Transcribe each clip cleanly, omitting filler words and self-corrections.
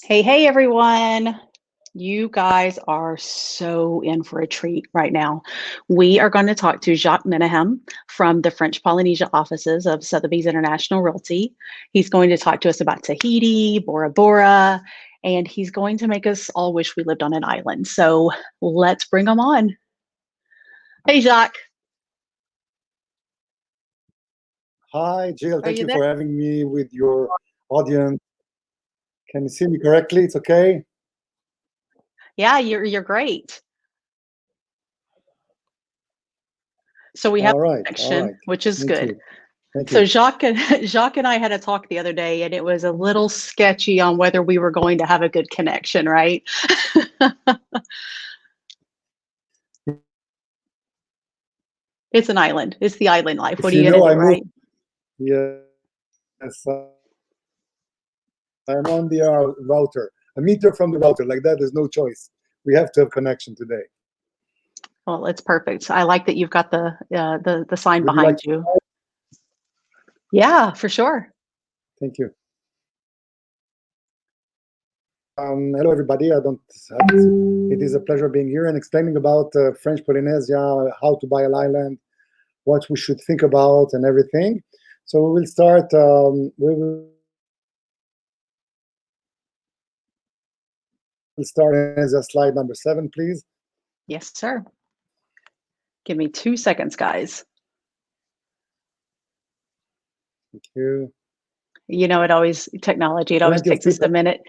Hey, everyone. You guys are so in for a treat right now. We are going to talk to Jacques Menahem from the French Polynesia offices of Sotheby's International Realty. He's going to talk to us about Tahiti, Bora Bora, and he's going to make us all wish we lived on an island. So let's bring him on. Hey, Jacques, Hi, Jill. are Thank you you there? for having me with your audience. Can you see me correctly? It's okay? Yeah, you're great. So we have All a right. All connection, right. which is Me good. too. Thank So you. Jacques and I had a talk the other day, and it was a little sketchy on whether we were going to have a good connection, right? It's an island. It's the island life. What If are you you gonna know, do, I moved. right? Yes, I'm on the router, a meter from the router. Like that, there's no choice. We have to have connection today. Well, it's perfect. I like that you've got the sign Would you like behind to you. start? Yeah, for sure. Thank you. Hello, everybody. It is a pleasure being here and explaining about French Polynesia, how to buy an island, what we should think about, and everything. So we will start. We'll start as a slide number 7, please. Yes, sir. Give me 2 seconds, guys. Thank you. You know, technology, it always Plenty of takes us a people, minute.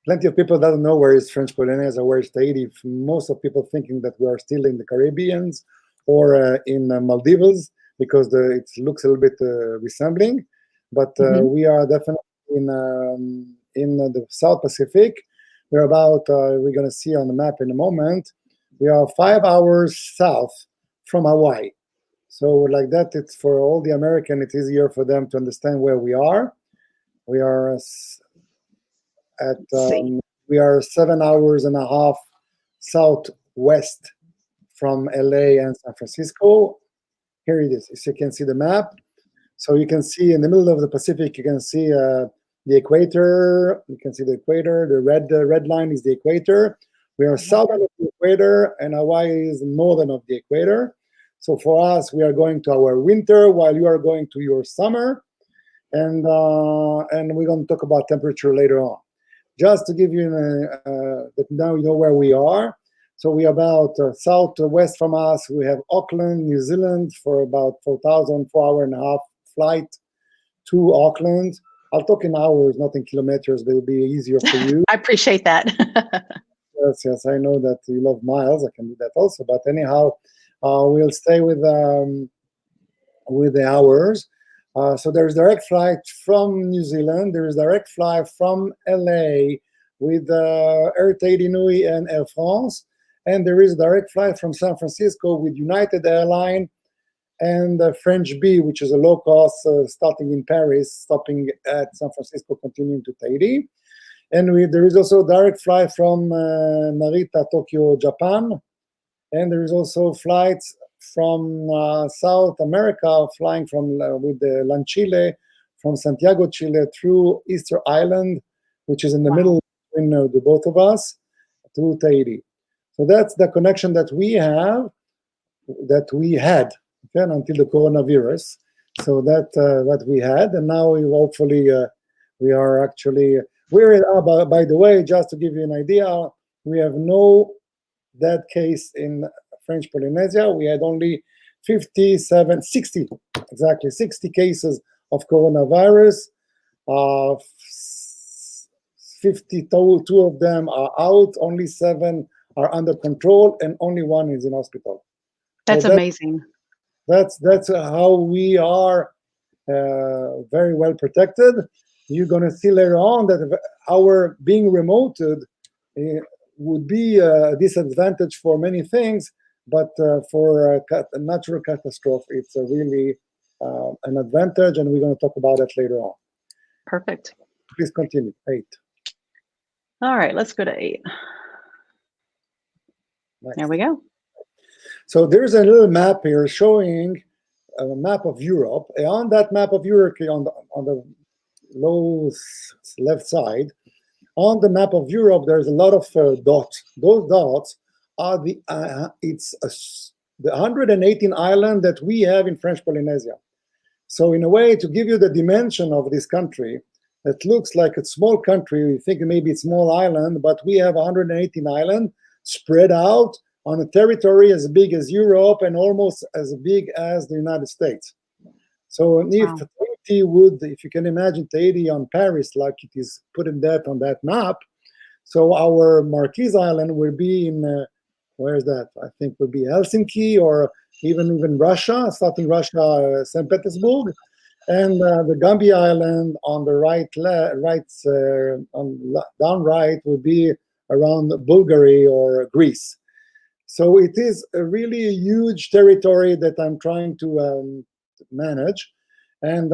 plenty of people doesn't know where is French Polynesia, where is Tahiti. Most of people thinking that we are still in the Caribbeans or in Maldives because it looks a little bit resembling, but Mhm. we are definitely in the South Pacific. We're about we're going to see on the map in a moment. We are 5 hours south from Hawaii. So like that, it's for all the American. It's easier for them to understand where we are. We are at Let's see. we are 7 hours and a half southwest from LA and San Francisco. Here it is. As you can see the map. So you can see in the middle of the Pacific, you can see the equator. You can see the equator. The red line is the equator. We are southern of the equator, and Hawaii is northern of the equator. So for us, we are going to our winter while you are going to your summer, and we're going to talk about temperature later on. Just to give you that now you know where we are. So we are about southwest from us. We have Auckland, New Zealand, for about 4,000, 4 hour and a half flight to Auckland. I'll talk in hours, not in kilometers. But it'll be easier for you. I appreciate that. Yes, yes, I know that you love miles. I can do that also. But anyhow, we'll stay with the hours. So there's direct flight from New Zealand. There is direct flight from LA with Air Tahiti Nui and Air France. And there is direct flight from San Francisco with United Airlines and French B, which is a low cost starting in Paris, stopping at San Francisco, continuing to Tahiti. And there is also direct flight from Narita, Tokyo, Japan. And there is also flights from South America, flying from with the Chile, from Santiago, Chile, through Easter Island, which is in the Wow. middle between the both of us, to Tahiti. So that's the connection that we have, that we had, okay, until the coronavirus. So that what we had, and now we hopefully we are actually by the way, just to give you an idea, we have no dead case in French Polynesia. We had only 57, 60, exactly 60 cases of coronavirus. Uh, 52 of them are out, only 7 are under control, and only 1 is in hospital. So That's amazing. that's how we are very well protected. You're going to see later on that our being remoted would be a disadvantage for many things, but for a natural catastrophe, it's a really an advantage, and we're going to talk about that later on. Perfect. Please continue. 8. All right, let's go to 8. Next. There we go. So there's a little map here showing a map of Europe. And on that map of Europe, on the left side, on the map of Europe, there's a lot of dots. Those dots are the 118 islands that we have in French Polynesia. So in a way, to give you the dimension of this country, it looks like a small country. You think maybe it's a small island, but we have 118 islands spread out on a territory as big as Europe and almost as big as the United States. So if Tahiti would, if you can imagine Tahiti on Paris, like it is putting that on that map, so our Marquise Island will be in, where is that? I think would be Helsinki or even Russia, starting Russia, St. Petersburg, and the Gambia Island on the down right would be around Bulgaria or Greece. So it is a really huge territory that I'm trying to manage, and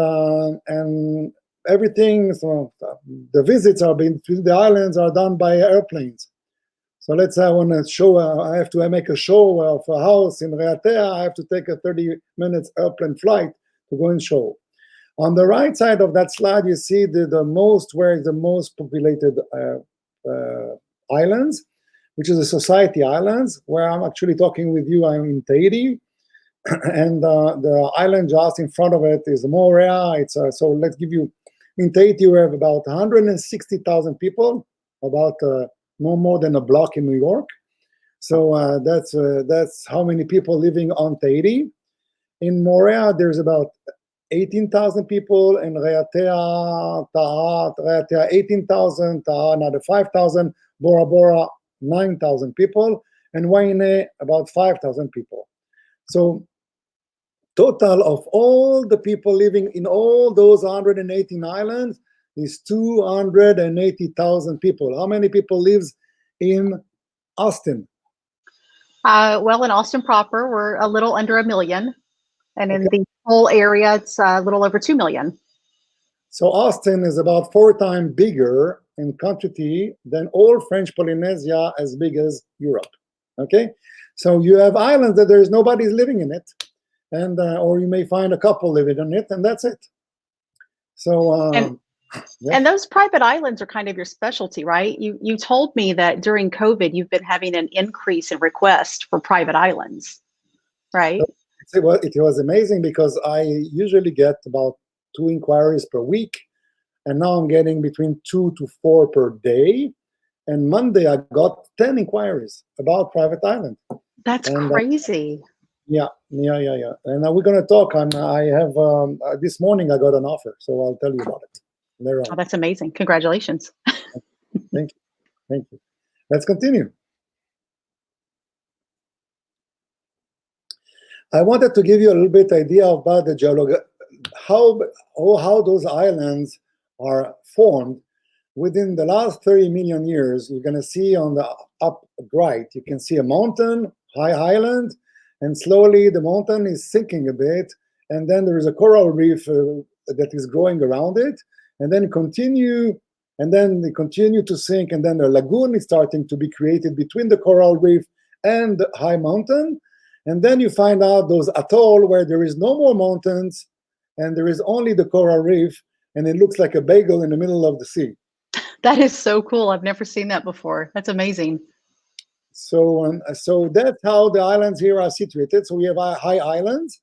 everything. So the visits are being to the islands are done by airplanes. So let's say I want to show. I have to make a show of a house in Realty. I have to take a 30 minutes airplane flight to go and show. On the right side of that slide, you see the most populated islands, which is the Society Islands, where I'm actually talking with you. I'm in Tahiti, and the island just in front of it is Moorea. So let's give you, in Tahiti we have about 160,000 people, about no more than a block in New York. So that's how many people living on Tahiti. In Moorea, there's about 18,000 people, in Raiatea, Taha, 18,000, Taha another 5,000, Bora Bora 9,000 people, and Waine about 5,000 people. So total of all the people living in all those 118 islands is 280,000 people. How many people lives in Austin? Well, in Austin proper, we're a little under 1 million. And in the whole area, it's a little over 2 million. So Austin is about 4 times bigger in quantity than all French Polynesia, as big as Europe. Okay, so you have islands that there's nobody's living in it, and or you may find a couple living on it, and that's it. So and those private islands are kind of your specialty, right? You told me that during COVID you've been having an increase in requests for private islands, right? It was amazing because I usually get about 2 inquiries per week, and now I'm getting between 2 to 4 per day. And Monday I got 10 inquiries about private island. That's crazy. Yeah. And we're going to talk. I have this morning I got an offer, so I'll tell you about it later on. Oh, that's amazing! Congratulations. Thank you. Let's continue. I wanted to give you a little bit idea about the geology, how those islands are formed. Within the last 30 million years, you're going to see on the up right, you can see a mountain, high island, and slowly the mountain is sinking a bit, and then there is a coral reef that is growing around it, and then they continue to sink, and then a lagoon is starting to be created between the coral reef and the high mountain. And then you find out those atoll where there is no more mountains and there is only the coral reef, and it looks like a bagel in the middle of the sea. That is so cool. I've never seen that before. That's amazing. So that's how the islands here are situated. So we have high islands,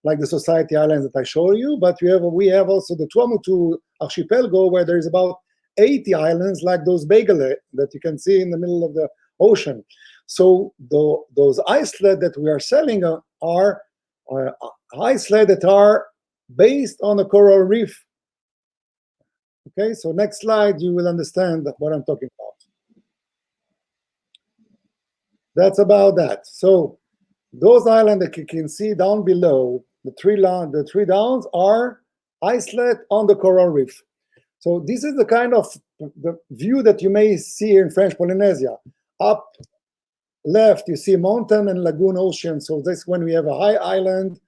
like the Society Islands that I showed you, but we have also the Tuamotu archipelago, where there's about 80 islands like those bagel that you can see in the middle of the ocean. So those islets that we are selling are islets that are based on a coral reef. Okay, so next slide, you will understand what I'm talking about. That's about that. So those islands that you can see down below, the three downs are islet on the coral reef. So this is the kind of the view that you may see in French Polynesia. Up left, you see mountain and lagoon ocean. So that's when we have a high island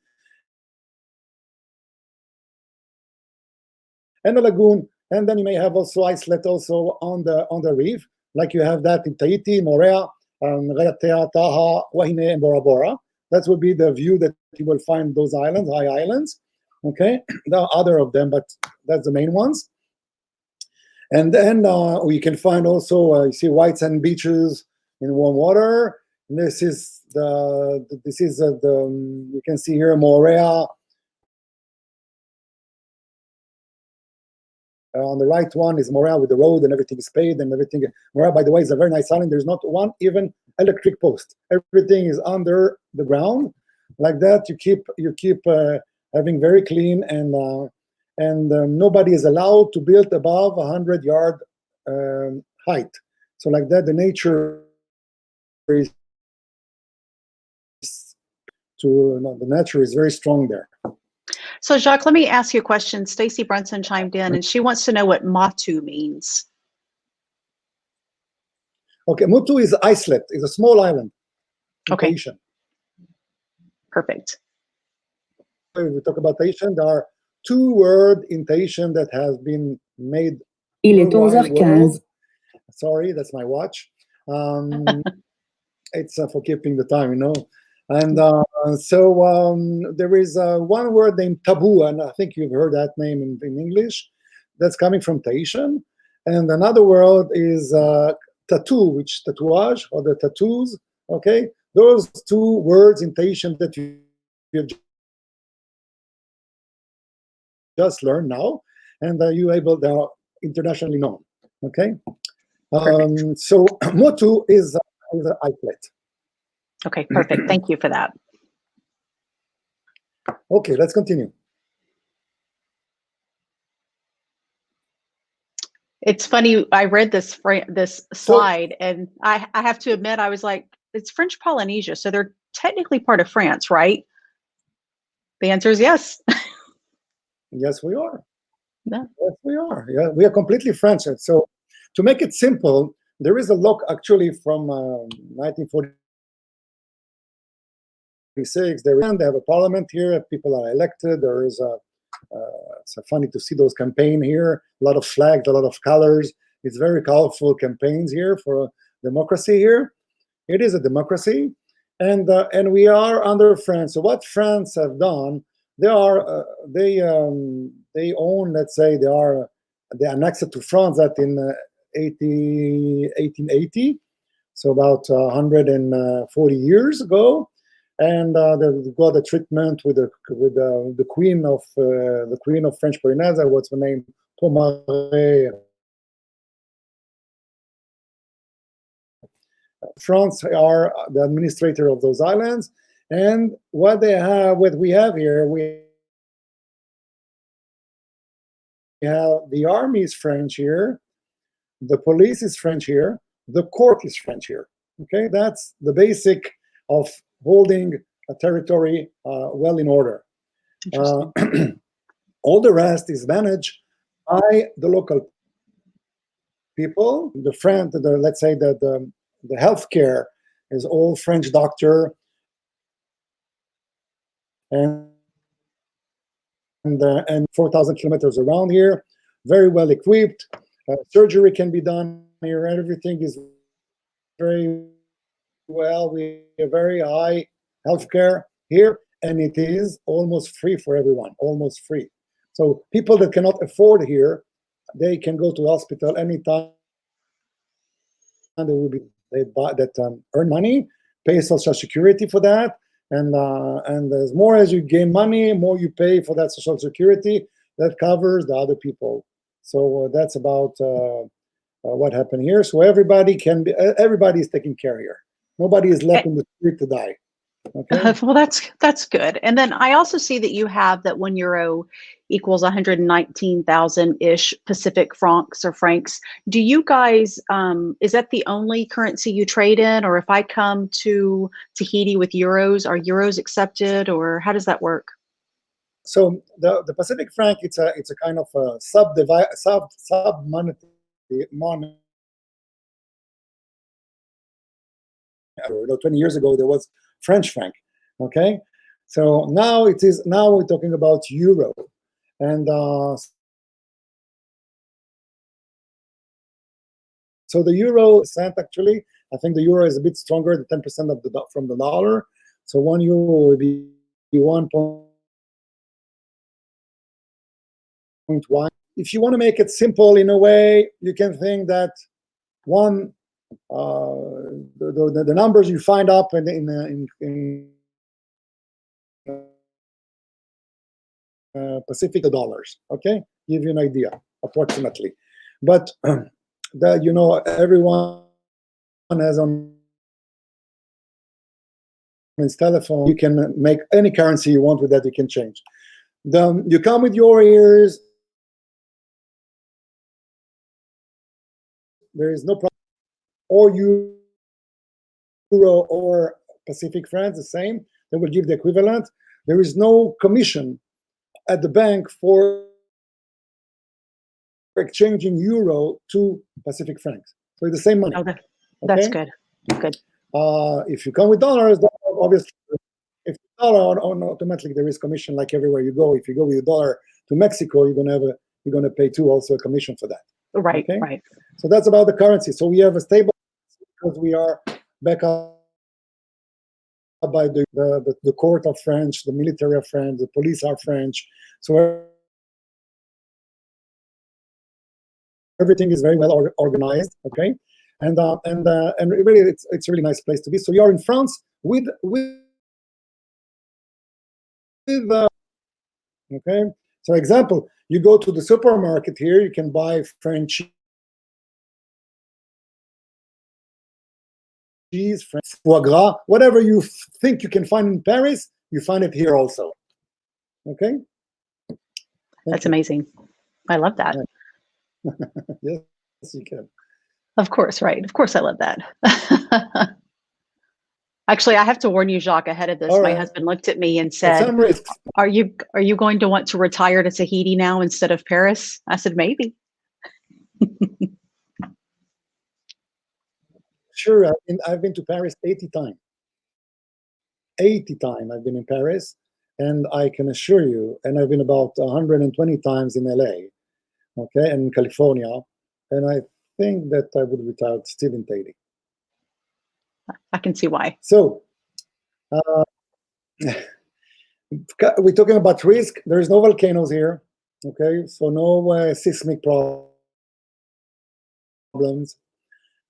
and a lagoon, and then you may have also islet also on the reef, like you have that in Tahiti, Moorea, Raiatea, Taha, Wahine, and Bora Bora. That would be the view that you will find those islands, high islands. Okay, there are other of them, but that's the main ones. And then we can find also, you see white sand beaches in warm water. And this is you can see here Morea. On the right one is Morea with the road and everything is paved and everything. Morea, by the way, is a very nice island. There's not one even electric post. Everything is under the ground. Like that, you keep having very clean, and nobody is allowed to build above 100-yard height. So like that, the nature is the nature is very strong there. So Jacques, let me ask you a question. Stacy Brunson chimed in and she wants to know what Matu means. Okay, Mutu is islet, is a small island. Okay. Tahitian. Perfect. When we talk about Tahitian, there are 2 words in Tahitian that has been made. Il est 11h15. Sorry, that's my watch. It's for keeping the time, you know. And so there is one word named taboo, and I think you've heard that name in English. That's coming from Tahitian. And another word is tattoo, which tatouage, or the tattoos, okay? Those 2 words in Tahitian that you just learned now, and they're internationally known, okay? So Motu is an islet. Okay, perfect. Thank you for that. Okay, let's continue. It's funny. I read this slide, and I have to admit, I was like, it's French Polynesia, so they're technically part of France, right? The answer is yes. Yes, we are. Yeah. Yes, we are. Yeah, we are completely French. So to make it simple, there is a law actually from 1946. They have a parliament here. People are elected. There is it's funny to see those campaigns here. A lot of flags, a lot of colors. It's very colorful campaigns here for democracy here. It is a democracy, and we are under France. So what France have done, they own, let's say, they annexed it to France that in 1880, so about 140 years ago. And they got a treatment with the queen of French Polynesia. What's her name? Pomaré. France are the administrator of those islands, and what we have here, we have the army is French here, the police is French here, the court is French here. Okay, that's the basic of holding a territory well in order. All the rest is managed by the local people. Let's say that the healthcare is all French doctor, and 4,000 kilometers around here, very well equipped. Surgery can be done here. Everything is very well. We have very high healthcare here, and it is almost free for everyone, almost free. So people that cannot afford here, they can go to hospital anytime. They earn money, pay Social Security for that, and as more as you gain money, more you pay for that Social Security. That covers the other people. So that's about what happened here. So everybody is taken care of here. Nobody is left in the street to die. Okay. Well, that's good. And then I also see that you have that €1 equals 119,000-ish Pacific francs or francs. Do you guys, is that the only currency you trade in? Or if I come to Tahiti with euros, are euros accepted, or how does that work? So the Pacific franc, it's a kind of a sub monetary. 20 years ago there was French franc. Okay, so now we're talking about euro, and so the euro cent, actually, I think the euro is a bit stronger than 10% from the dollar. So €1 would be 1.1 if you want to make it simple in a way, you can think that one, the numbers you find up in Pacific dollars, okay? Give you an idea, approximately. But that, everyone has on his telephone, you can make any currency you want with that, you can change. You come with your ears, there is no problem. Or euro or Pacific francs, the same, they will give the equivalent. There is no commission at the bank for exchanging euro to Pacific francs. So it's the same money. Okay. That's Okay? good. If you come with dollars, obviously, if dollar automatically there is commission like everywhere you go. If you go with a dollar to Mexico, you're gonna pay too also a commission for that. Right, okay? right. So that's about the currency. So we have a stable because we are back up by the court of French, the military of French, the police are French. So everything is very well organized, okay? And really, it's a really nice place to be. So you are in France with okay. So example, you go to the supermarket here, you can buy French cheese, French foie gras, whatever you think you can find in Paris, you find it here also. Okay. That's amazing. I love that. Yes, you can. Of course, right. Of course, I love that. Actually, I have to warn you, Jacques, ahead of this. All My right. husband looked at me and But said, some risks. are you going to want to retire to Tahiti now instead of Paris? I said, maybe. Sure, I've been to Paris 80 times. 80 times I've been in Paris, and I can assure you, and I've been about 120 times in LA, okay, and in California, and I think that I would retire still in Tahiti. I can see why. So, we're talking about risk. There's no volcanoes here, okay, so no seismic problems.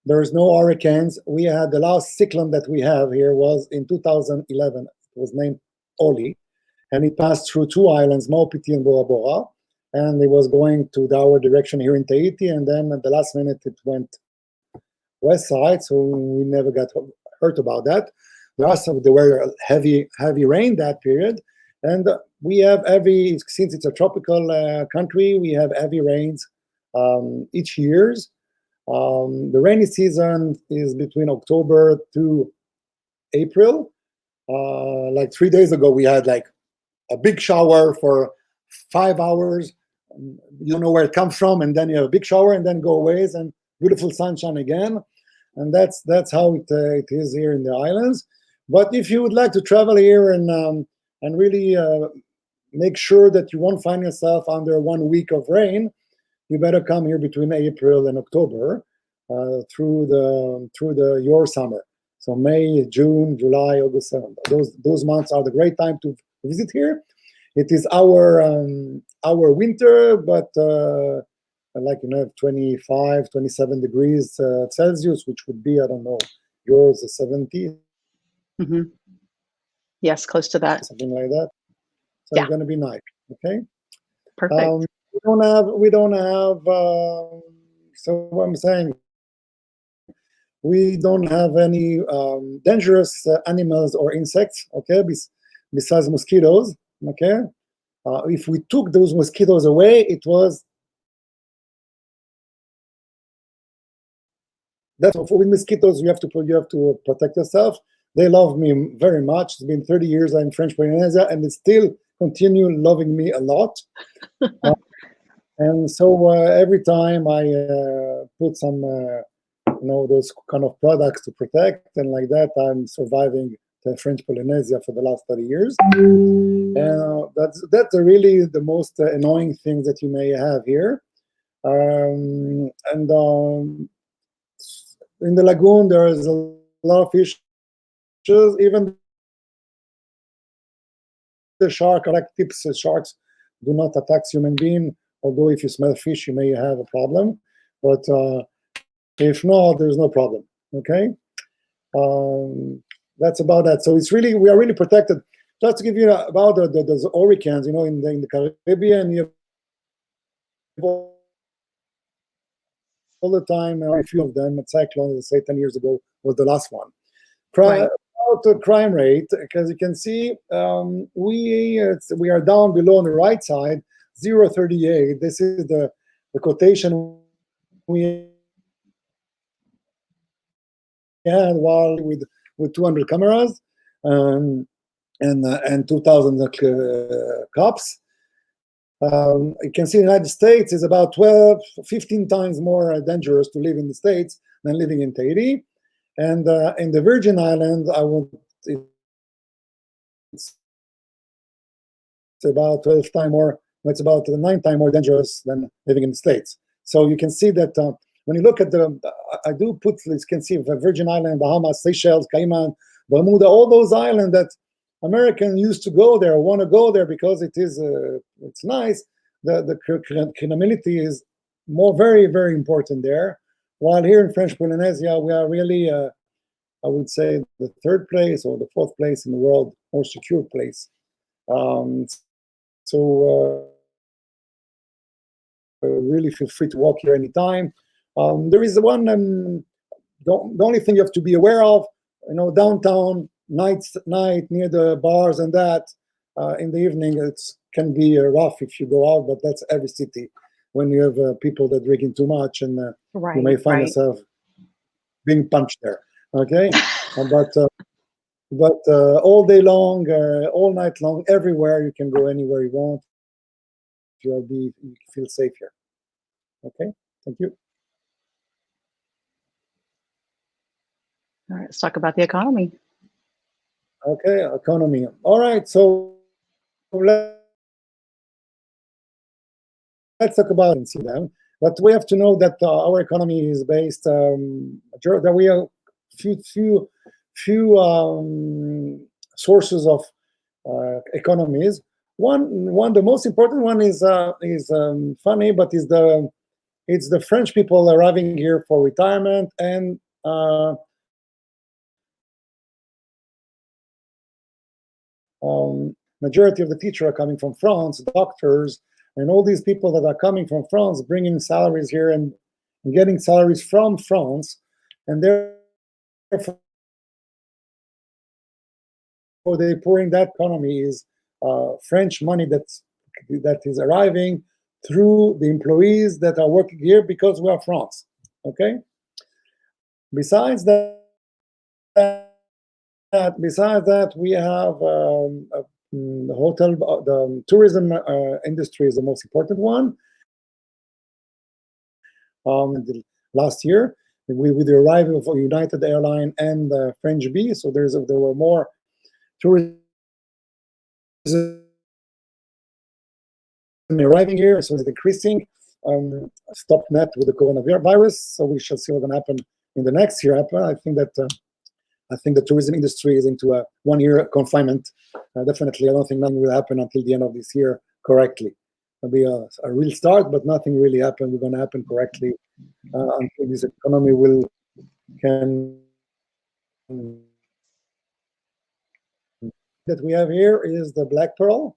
There's no hurricanes. We had the last cyclone that we have here was in 2011. It was named Oli, and it passed through two islands, Maupiti and Bora Bora, and it was going to our direction here in Tahiti, and then at the last minute it went west side, so we never got hurt about that. There were heavy rain that period, and we have since it's a tropical country, we have heavy rains each years. The rainy season is between October to April. Like 3 days ago, we had like a big shower for 5 hours. You don't know where it comes from, and then you have a big shower, and then go away, and beautiful sunshine again. And that's how it is here in the islands. But if you would like to travel here and really make sure that you won't find yourself under 1 week of rain, you better come here between April and October through your summer. So May, June, July, August, September. Those months are the great time to visit here. It is our winter, but like 25, 27 degrees Celsius, which would be, I don't know, yours 70. Mm-hmm. Yes, close to that. Something like that. So yeah. It's going to be nice. Okay. Perfect. We don't have. So what I'm saying, we don't have any dangerous animals or insects. Okay, besides mosquitoes. Okay. If we took those mosquitoes away, it was that's with mosquitoes. You have to protect yourself. They love me very much. It's been 30 years I'm in French Polynesia, and they still continue loving me a lot. And so every time I put some, those kind of products to protect, and like that, I'm surviving the French Polynesia for the last 30 years. And that's really the most annoying thing that you may have here. In the lagoon, there is a lot of fish. Even the sharks do not attack human being. Although if you smell fish, you may have a problem, but if not, there's no problem. Okay, that's about that. So it's really, we are really protected. Just to give you about the hurricanes, in the Caribbean, you have all the time, a few of them. Cyclone, let's say 10 years ago, was the last one. Right. About the crime rate, because you can see we are down below on the right side, 0.38. This is the quotation we had while with 200 cameras and 2,000 cops. You can see the United States is about 15 times more dangerous to live in the States than living in Tahiti. And in the Virgin Islands, it's about 12 times more, it's about 9 times more dangerous than living in the States. So you can see that when you look at I do put, you can see the Virgin Islands, Bahamas, Seychelles, Cayman, Bermuda, all those islands that Americans used to go there, want to go there because it's nice. The criminality is very, very important there. While here in French Polynesia, we are really, I would say, the third place or the fourth place in the world, more secure place. Really feel free to walk here anytime. There is one, the only thing you have to be aware of, downtown, night near the bars and that, in the evening, it can be rough if you go out, but that's every city. When you have people that drinking too much, and you may find yourself being punched there. Okay, but all day long, all night long, everywhere you can go anywhere you want. You feel safe here. Okay, thank you. All right, let's talk about the economy. Okay, economy. All right, so let's talk about and see them. But we have to know that our economy is based. That we have few sources of economies. One, the most important one is funny, but it's the French people arriving here for retirement, and majority of the teachers are coming from France, doctors, and all these people that are coming from France, bringing salaries here and getting salaries from France, and therefore they pouring that economy is French money that is arriving through the employees that are working here because we are France. Okay. Besides that, we have the hotel, the tourism industry is the most important one. Last year, with the arrival of United Airlines and French Bee, so there were more tourism arriving here, so it's decreasing. Stop net with the coronavirus, so we shall see what's going to happen in the next year. I think the tourism industry is into a 1-year confinement. Definitely, I don't think nothing will happen until the end of this year correctly. It'll be a real start, but nothing really happened. We're going to happen correctly until this economy can. That we have here is the black pearl.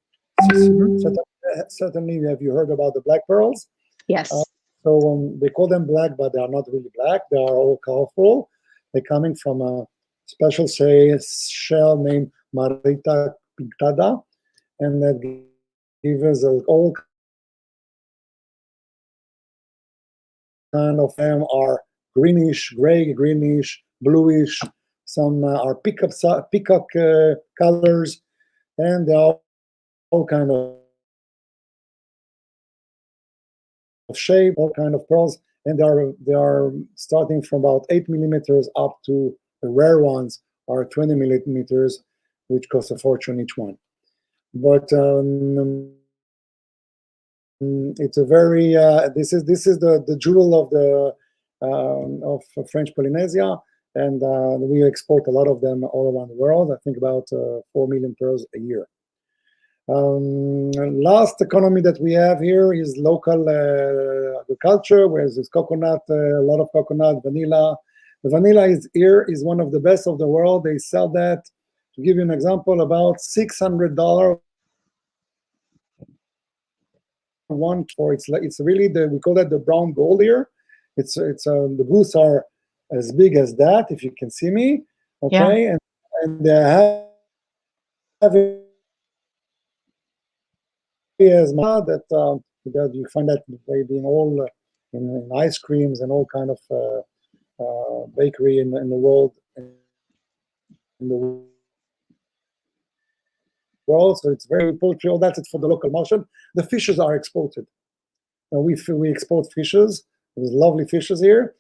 Certainly, have you heard about the black pearls? Yes. So they call them black, but they are not really black. They are all colorful. They're coming from a special shell named Marita pinctada, and that gives us all kind of them are greenish, gray, greenish, bluish. Some are peacock colors, and they are all kind of shape, all kind of pearls, and they are starting from about 8 millimeters up to the rare ones are 20 millimeters, which cost a fortune each one. But it's a very this is the jewel of French Polynesia, and we export a lot of them all around the world. I think about 4 million pearls a year. Last economy that we have here is local agriculture, where there's coconut, a lot of coconut, vanilla. The vanilla is one of the best of the world. They sell that, to give you an example, about $600 one for it's really we call that the brown gold here. It's the booths are as big as that, if you can see me, okay. Yeah. And they have as that you find that maybe in all in ice creams and all kind of bakery in the world, so it's very poultry. All that's it for the local market. The fishes are exported. We export fishes. There's lovely fishes here.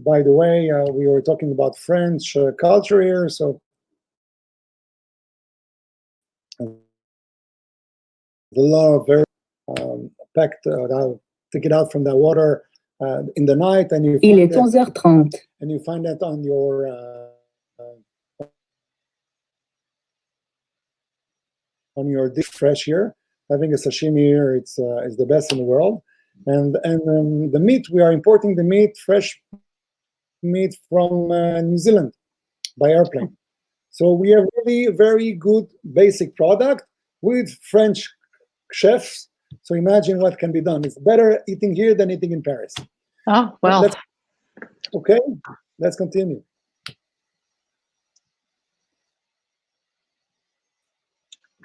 By the way, we were talking about French culture here, so a lot of very packed. Take it out from the water in the night, and Il est 11h30. And you find that on your dish fresh here. Having a sashimi here, it's the best in the world. And the meat, we are importing the meat, fresh meat from New Zealand by airplane. So we have really very good basic product with French chefs. So imagine what can be done. It's better eating here than eating in Paris. Oh, well. Okay, let's continue.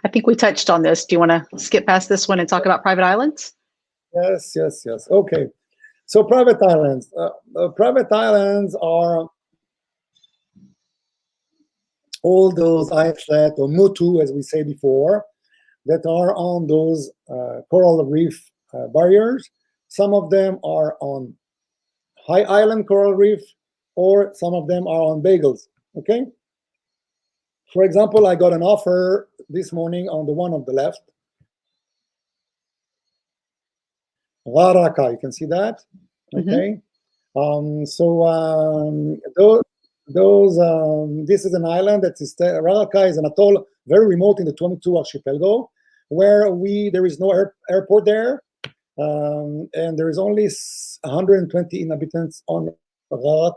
I think we touched on this. Do you want to skip past this one and talk about private islands? Yes. Okay. So private islands. Private islands are all those islet or mutu, as we say before, that are on those coral reef barriers. Some of them are on high island coral reef, or some of them are on bagels. Okay. For example, I got an offer this morning on the one on the left. Raraka, you can see that. Okay. This is an island that is Raraka is an atoll very remote in the Tuamotu archipelago, where there is no airport there, and there is only 120 inhabitants on Raraka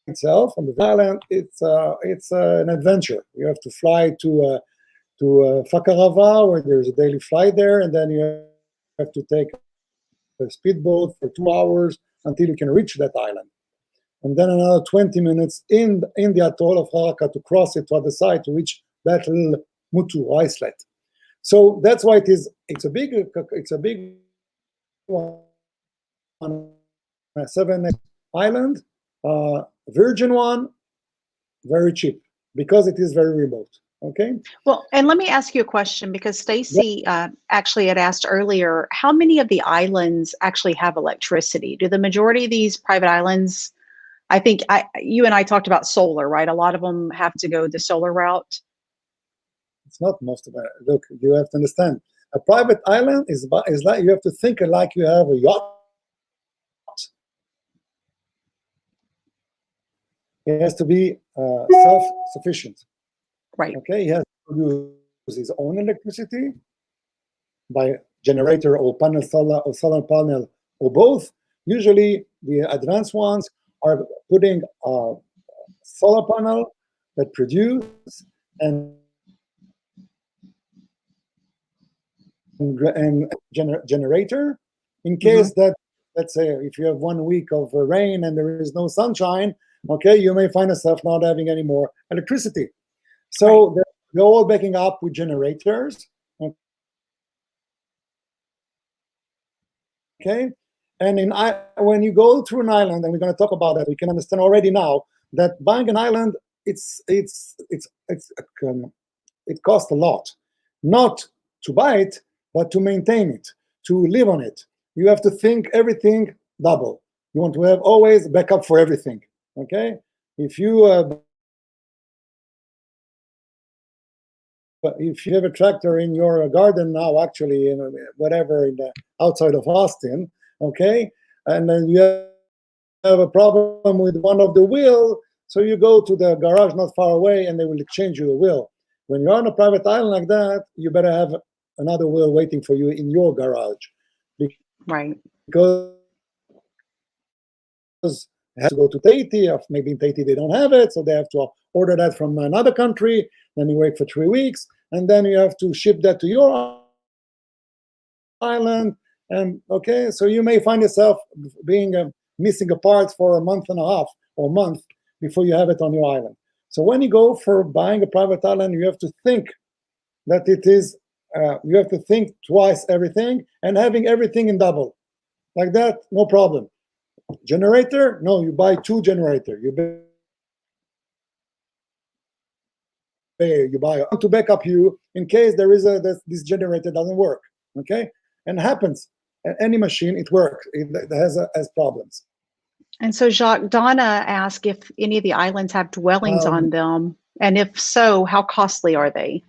itself. On the island, it's an adventure. You have to fly to Fakarava, where there's a daily flight there, and then you have to take a speedboat for 2 hours until you can reach that island, and then another 20 minutes in the atoll of Haraka to cross it to the other side to reach that little Mutu islet. So that's why it's a big one, a 7 island, virgin one, very cheap because it is very remote. Okay. Well, and let me ask you a question, because Stacy actually had asked earlier, how many of the islands actually have electricity? Do the majority of these private islands, I think you and I talked about solar, right? A lot of them have to go the solar route. It's not most of it. Look, you have to understand. A private island is like, you have to think like you have a yacht. It has to be self-sufficient. Right. Okay, he has to use his own electricity by generator or solar panel or both. Usually, the advanced ones are putting a solar panel that produce and generator in case that, let's say, if you have 1 week of rain and there is no sunshine, okay, you may find yourself not having any more electricity. So they're all backing up with generators. Okay, and when you go through an island, and we're going to talk about that, we can understand already now that buying an island, it costs a lot, not to buy it, but to maintain it, to live on it. You have to think everything double. You want to have always backup for everything. Okay, if you have a tractor in your garden now, actually, whatever, in the outside of Austin, okay, and then you have a problem with one of the wheel, so you go to the garage not far away, and they will exchange you a wheel. When you're on a private island like that, you better have another well waiting for you in your garage, Right. because it has to go to Tahiti. Or maybe in Tahiti they don't have it, so they have to order that from another country. Then you wait for 3 weeks, and then you have to ship that to your island. And okay, so you may find yourself being missing a part for a month and a half or a month before you have it on your island. So when you go for buying a private island, you have to think that it is, you have to think twice everything, and having everything in double. Like that, no problem. Generator, no, you buy 2 generators. You buy one to back up you in case there is this generator doesn't work. Okay, and it happens. Any machine, it works. It has problems. And so, Jacques, Donna asked if any of the islands have dwellings on them, and if so, how costly are they?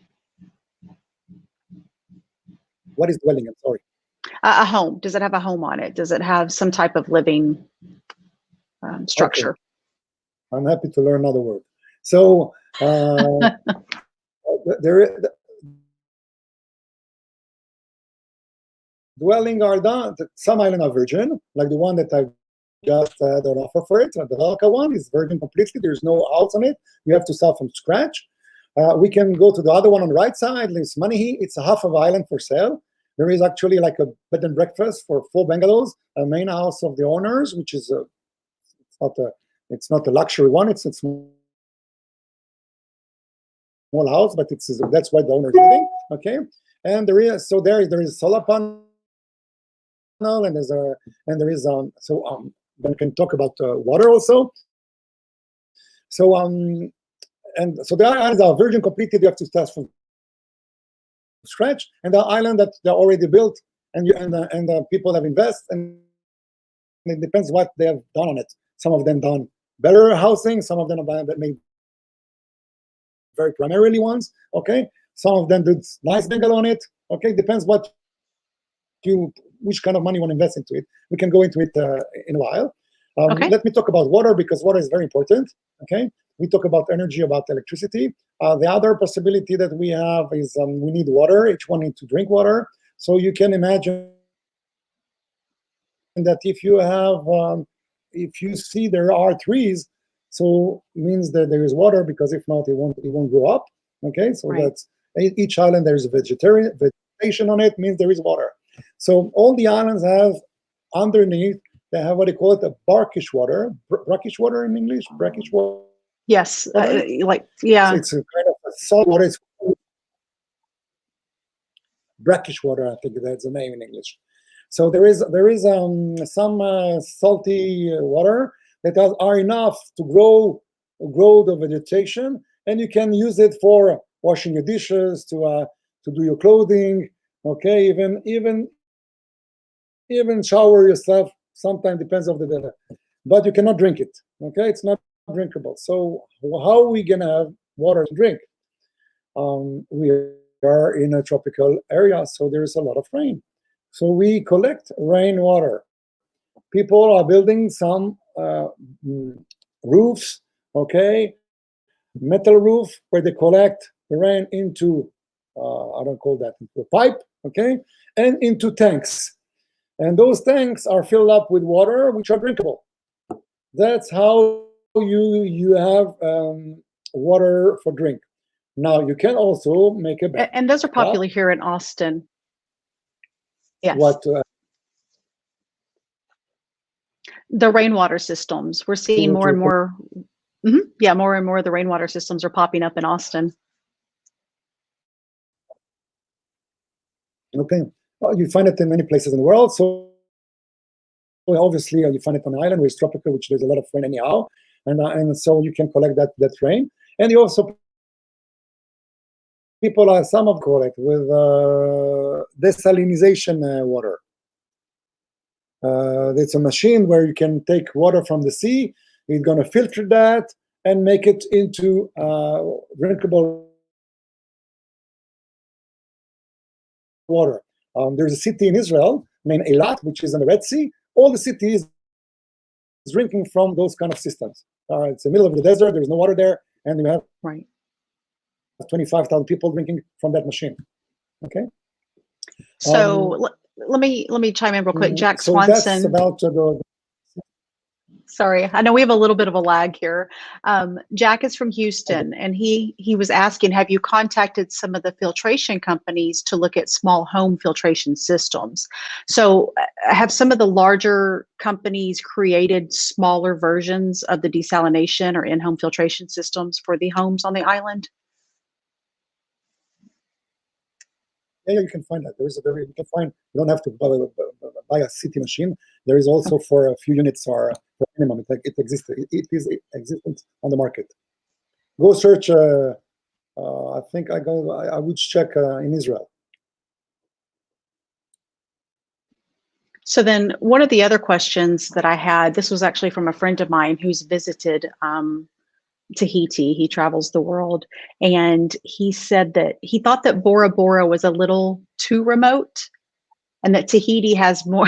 What is dwelling? I'm sorry. A home. Does it have a home on it? Does it have some type of living structure? Okay. I'm happy to learn another word. So dwelling are done. Some islands are virgin, like the one that I just had an offer for it. The Valka one is virgin completely. There's no house on it. You have to start from scratch. We can go to the other one on the right side. There's Menahem. It's a half of island for sale. There is actually like a bed and breakfast for 4 bungalows, a main house of the owners, which is it's not a luxury one. It's a small house, but that's why the owner is living. Okay, and there is solar panel, and then we can talk about water also. So and so the islands are virgin completely. You have to start from scratch, and the island that they're already built, and people have invested, and it depends what they have done on it. Some of them done better housing, some of them have made very primarily ones. Okay, some of them did nice bungalow on it. Okay, depends which kind of money you want to invest into it. We can go into it in a while. Okay. Let me talk about water, because water is very important. Okay, we talk about energy, about electricity. The other possibility that we have is we need water. Each one needs to drink water. So you can imagine that if you see there are trees, so it means that there is water, because if not, it won't grow up. Okay, so right. That's each island. There is vegetation on it, means there is water. So all the islands have underneath, they have what they call it a brackish water. Brackish water in English, brackish water. Yes, So it's a kind of a salt water. It's brackish water, I think that's the name in English. So there is some salty water that are enough to grow the vegetation, and you can use it for washing your dishes, to do your clothing. Okay, even shower yourself. Sometimes depends on the day, but you cannot drink it. Okay, it's not drinkable. So how are we gonna have water to drink? We are in a tropical area, so there is a lot of rain. So we collect rainwater. People are building some roofs, okay, metal roof, where they collect the rain into, I don't call that, into a pipe, okay, and into tanks. And those tanks are filled up with water, which are drinkable. That's how you have water for drink. Now you can also make a backup. And those are popular here in Austin. Yes. What? The rainwater systems. We're seeing more and more. Yeah, more and more of the rainwater systems are popping up in Austin. Okay. Well, you find it in many places in the world. So obviously you find it on an island where it's tropical, which there's a lot of rain anyhow, and so you can collect that rain. And you also, people are some of collect with desalinization water. It's a machine where you can take water from the sea. It's going to filter that and make it into drinkable water. There's a city in Israel named Eilat, which is in the Red Sea. All the city is drinking from those kind of systems. It's the middle of the desert. There's no water there, and you have right. 25,000 people drinking from that machine. Okay. So let me chime in real quick. Jack So that's Swanson. about the. Sorry, I know we have a little bit of a lag here. Jack is from Houston, and he was asking, have you contacted some of the filtration companies to look at small home filtration systems? So have some of the larger companies created smaller versions of the desalination or in-home filtration systems for the homes on the island? Yeah, you can find that. You can find. You don't have to buy a city machine. There is also for a few units or for minimum. It exists. It is existent on the market. Go search. I think I would check in Israel. So then one of the other questions that I had, this was actually from a friend of mine who's visited Tahiti. He travels the world, and he said that he thought that Bora Bora was a little too remote, and that Tahiti has more,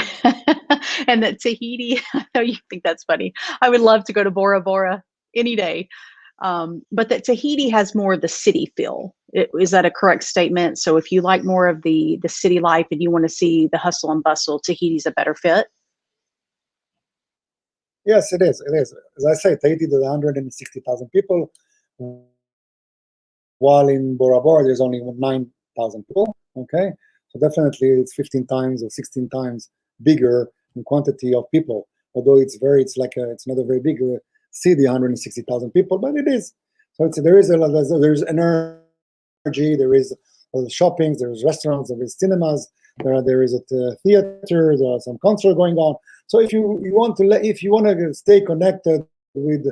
and that Tahiti, I know you think that's funny. I would love to go to Bora Bora any day. But that Tahiti has more of the city feel. Is that a correct statement? So if you like more of the city life and you want to see the hustle and bustle, Tahiti's a better fit? Yes, it is. It is. As I say, Tahiti, there's 160,000 people, while in Bora Bora, there's only 9,000 people. Okay, so definitely it's 15 times or 16 times bigger in quantity of people. Although it's it's not a very big city, 160,000 people, but it is. So there's energy, there is shopping, there is restaurants, there is cinemas, there is a theater, there are some concerts going on. So if you want to stay connected with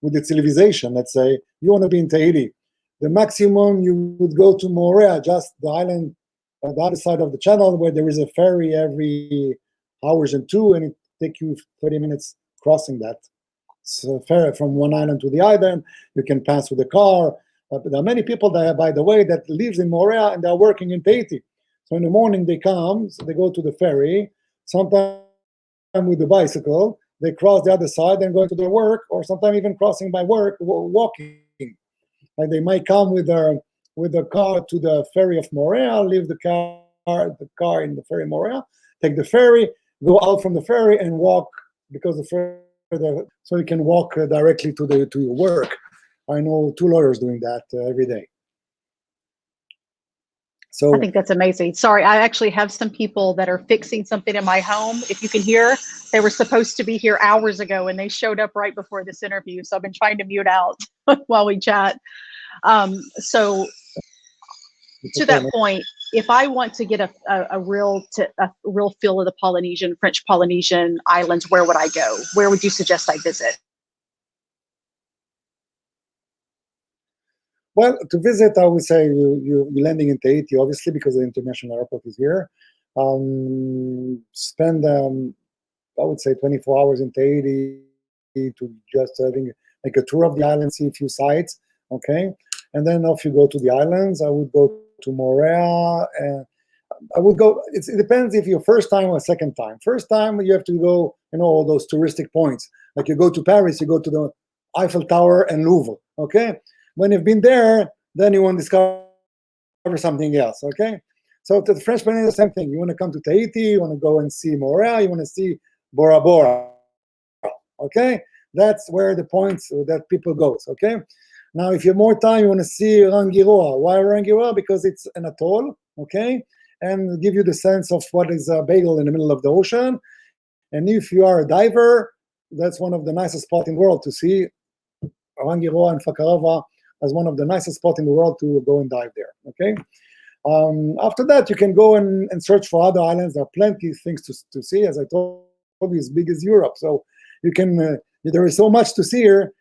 the civilization, let's say you want to be in Tahiti, the maximum you would go to Moorea, just the island on the other side of the channel, where there is a ferry every hours and two, and it takes you 30 minutes crossing that. So ferry from one island to the island, you can pass with a car. There are many people that, by the way, that lives in Moorea and they're working in Tahiti. So in the morning they come, so they go to the ferry, sometimes with the bicycle, they cross the other side and go to their work, or sometimes even crossing by work, walking. Like they might come with the car to the ferry of Moorea, leave the car in the ferry Moorea, take the ferry, go out from the ferry and walk, because the ferry, so you can walk directly to your work. I know 2 lawyers doing that every day. So I think that's amazing. Sorry, I actually have some people that are fixing something in my home. If you can hear, they were supposed to be here hours ago and they showed up right before this interview. So I've been trying to mute out while we chat. So to that point, if I want to get a real feel of the French Polynesian islands, where would I go? Where would you suggest I visit? Well, to visit, I would say you're landing in Tahiti, obviously, because the international airport is here. Spend, I would say, 24 hours in Tahiti to just having like a tour of the island, see a few sites, okay? And then if you go to the islands, I would go to Moorea, and I would go, it depends if you're first time or second time. First time, you have to go, all those touristic points. Like you go to Paris, you go to the Eiffel Tower and Louvre, okay? When you've been there, then you want to discover something else, okay? So to the French Peninsula, same thing. You want to come to Tahiti, you want to go and see Moorea, you want to see Bora Bora, okay? That's where the points that people goes, okay? Now, if you have more time, you want to see Rangiroa. Why Rangiroa? Because it's an atoll, okay? And give you the sense of what is a bagel in the middle of the ocean. And if you are a diver, that's one of the nicest spots in the world to see. Rangiroa and Fakarava as one of the nicest spots in the world to go and dive there, okay? After that, you can go and search for other islands. There are plenty of things to see. As I told you, as big as Europe. So you can, there is so much to see here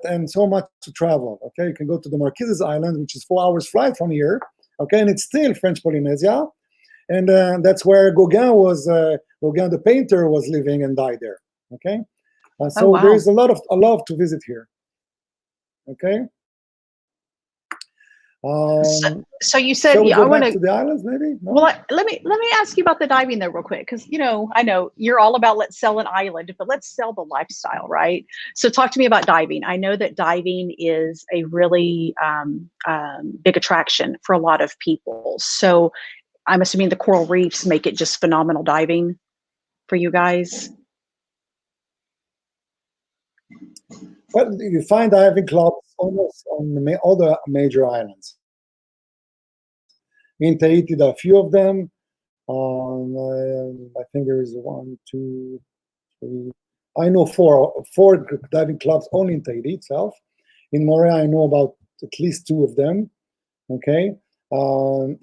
and so much to travel, okay? You can go to the Marquises Island, which is 4 hours flight from here, okay? And it's still French Polynesia. And that's where Gauguin the painter was living and died there, okay? So wow. There is a lot to visit here, okay? So you said, shall we yeah, I go want back to. to the islands, maybe? No? Well, let me ask you about the diving though, real quick, because I know you're all about let's sell an island, but let's sell the lifestyle, right? So talk to me about diving. I know that diving is a really big attraction for a lot of people. So I'm assuming the coral reefs make it just phenomenal diving for you guys. Well, you find diving clubs almost on all the major islands. In Tahiti, there are a few of them. I think there is one, two, three. I know four diving clubs only in Tahiti itself. In Moorea, I know about at least two of them. Okay. I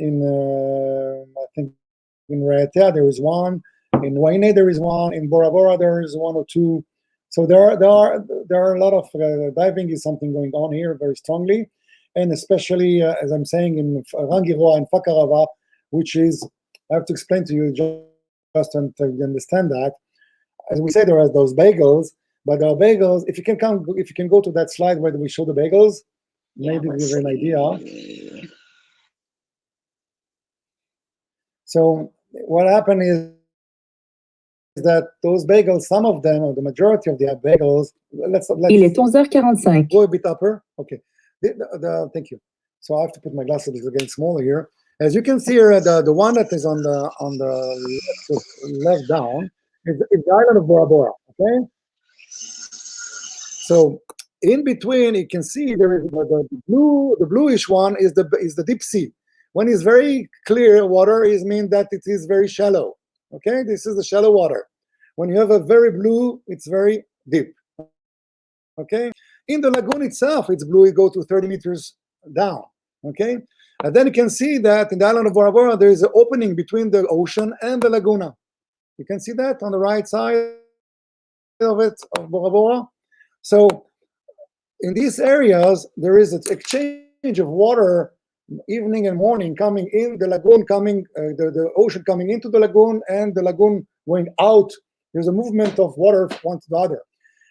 think in Raiatea there is one. In Waine there is one. In Bora Bora there is one or two. So there are a lot of diving is something going on here very strongly, and especially as I'm saying in Rangiroa and Whakarava, which is, I have to explain to you just to understand that. As we say, there are those bagels, but there are bagels. If you can go to that slide where we show the bagels, maybe give you an idea. So what happened is that those bagels, some of them, or the majority of the bagels, let's Il est 11h45. go a bit upper. Okay, thank you. So I have to put my glasses again smaller here. As you can see here, the one that is on the left down is the island of Bora Bora. Okay, so in between you can see there is the bluish one is the deep sea. When it's very clear water, it means that it is very shallow. Okay, this is the shallow water. When you have a very blue, it's very deep. Okay, in the lagoon itself, it's blue. It goes to 30 meters down. Okay, and then you can see that in the island of Bora Bora, there is an opening between the ocean and the laguna. You can see that on the right side of it, of Bora Bora. So in these areas, there is an exchange of water evening and morning coming in the lagoon, the ocean coming into the lagoon, and the lagoon going out. There's a movement of water from one to the other.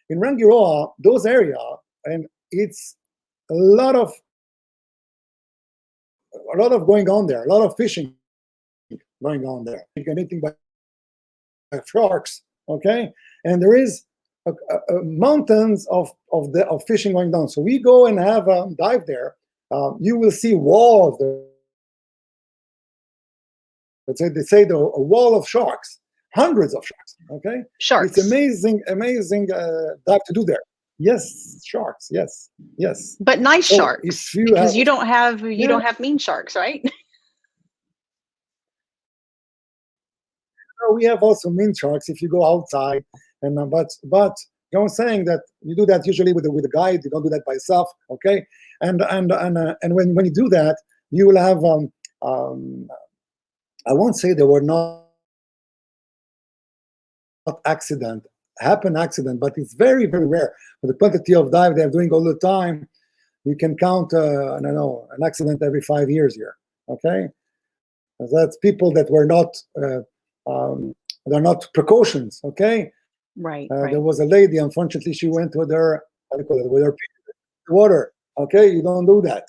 In Rangiroa, those areas, and it's a lot of going on there, a lot of fishing going on there. You can eating by sharks, okay, and there is mountains of fishing going down. So we go and have a dive there. You will see walls. They say a wall of sharks, hundreds of sharks. Okay, Sharks. It's amazing dive to do there. Yes, sharks. Yes. But nice So sharks, because you don't have mean sharks, right? We have also mean sharks if you go outside, and but I'm saying that you do that usually with a guide. You don't do that by yourself, okay? And when you do that, you will have I won't say there were not accident, but it's very, very rare. For the quantity of dive they're doing all the time, you can count I don't know, an accident every 5 years here, okay? That's people that were not they're not precautions, okay? Right. There was a lady, unfortunately, she went with her, with her water. Okay, you don't do that.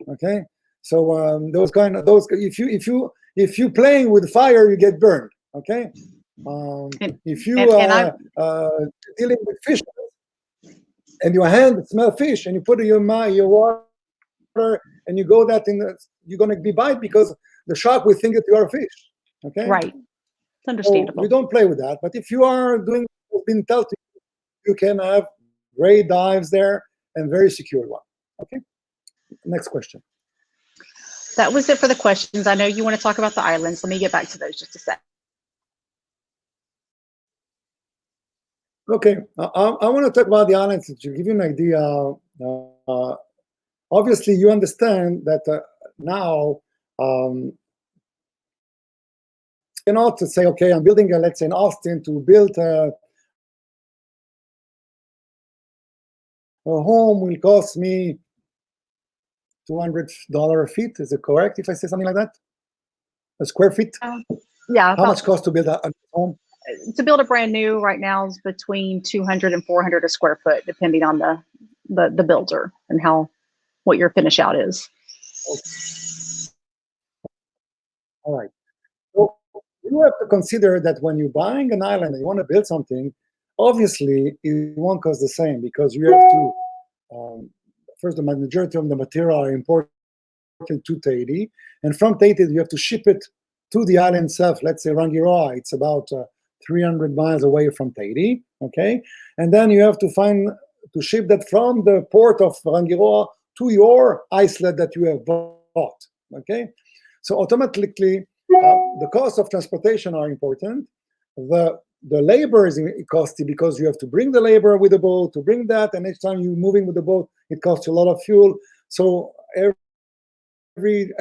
Okay, so those if you playing with fire, you get burned. Okay, if you dealing with fish and your hand smell fish and you put your water and you go that you're gonna be bite because the shark will think that you are a fish. Okay, right. It's understandable. So we don't play with that. But if you are doing what's been told to you, you can have great dives there and very secure one. Okay. Next question. That was it for the questions. I know you want to talk about the islands. Let me get back to those just a sec. Okay. I want to talk about the islands to give you an idea. Obviously, you understand that now cannot say, okay, I'm building let's say in Austin to build a home will cost me $200 a feet. Is it correct if I say something like that? A square feet? Yeah. How much cost to build a home? To build a brand new right now is between 200 and 400 a square foot, depending on the builder and what your finish out is. All right. So you have to consider that when you're buying an island and you want to build something, obviously it won't cost the same because you have to, first, the majority of the material are imported to Tahiti, and from Tahiti you have to ship it to the island itself. Let's say Rangiroa, it's about 300 miles away from Tahiti, okay? And then you have to ship that from the port of Rangiroa to your islet that you have bought, okay? So automatically, the cost of transportation are important. The labor is costly because you have to bring the labor with the boat to bring that, and each time you're moving with the boat, it costs you a lot of fuel. So every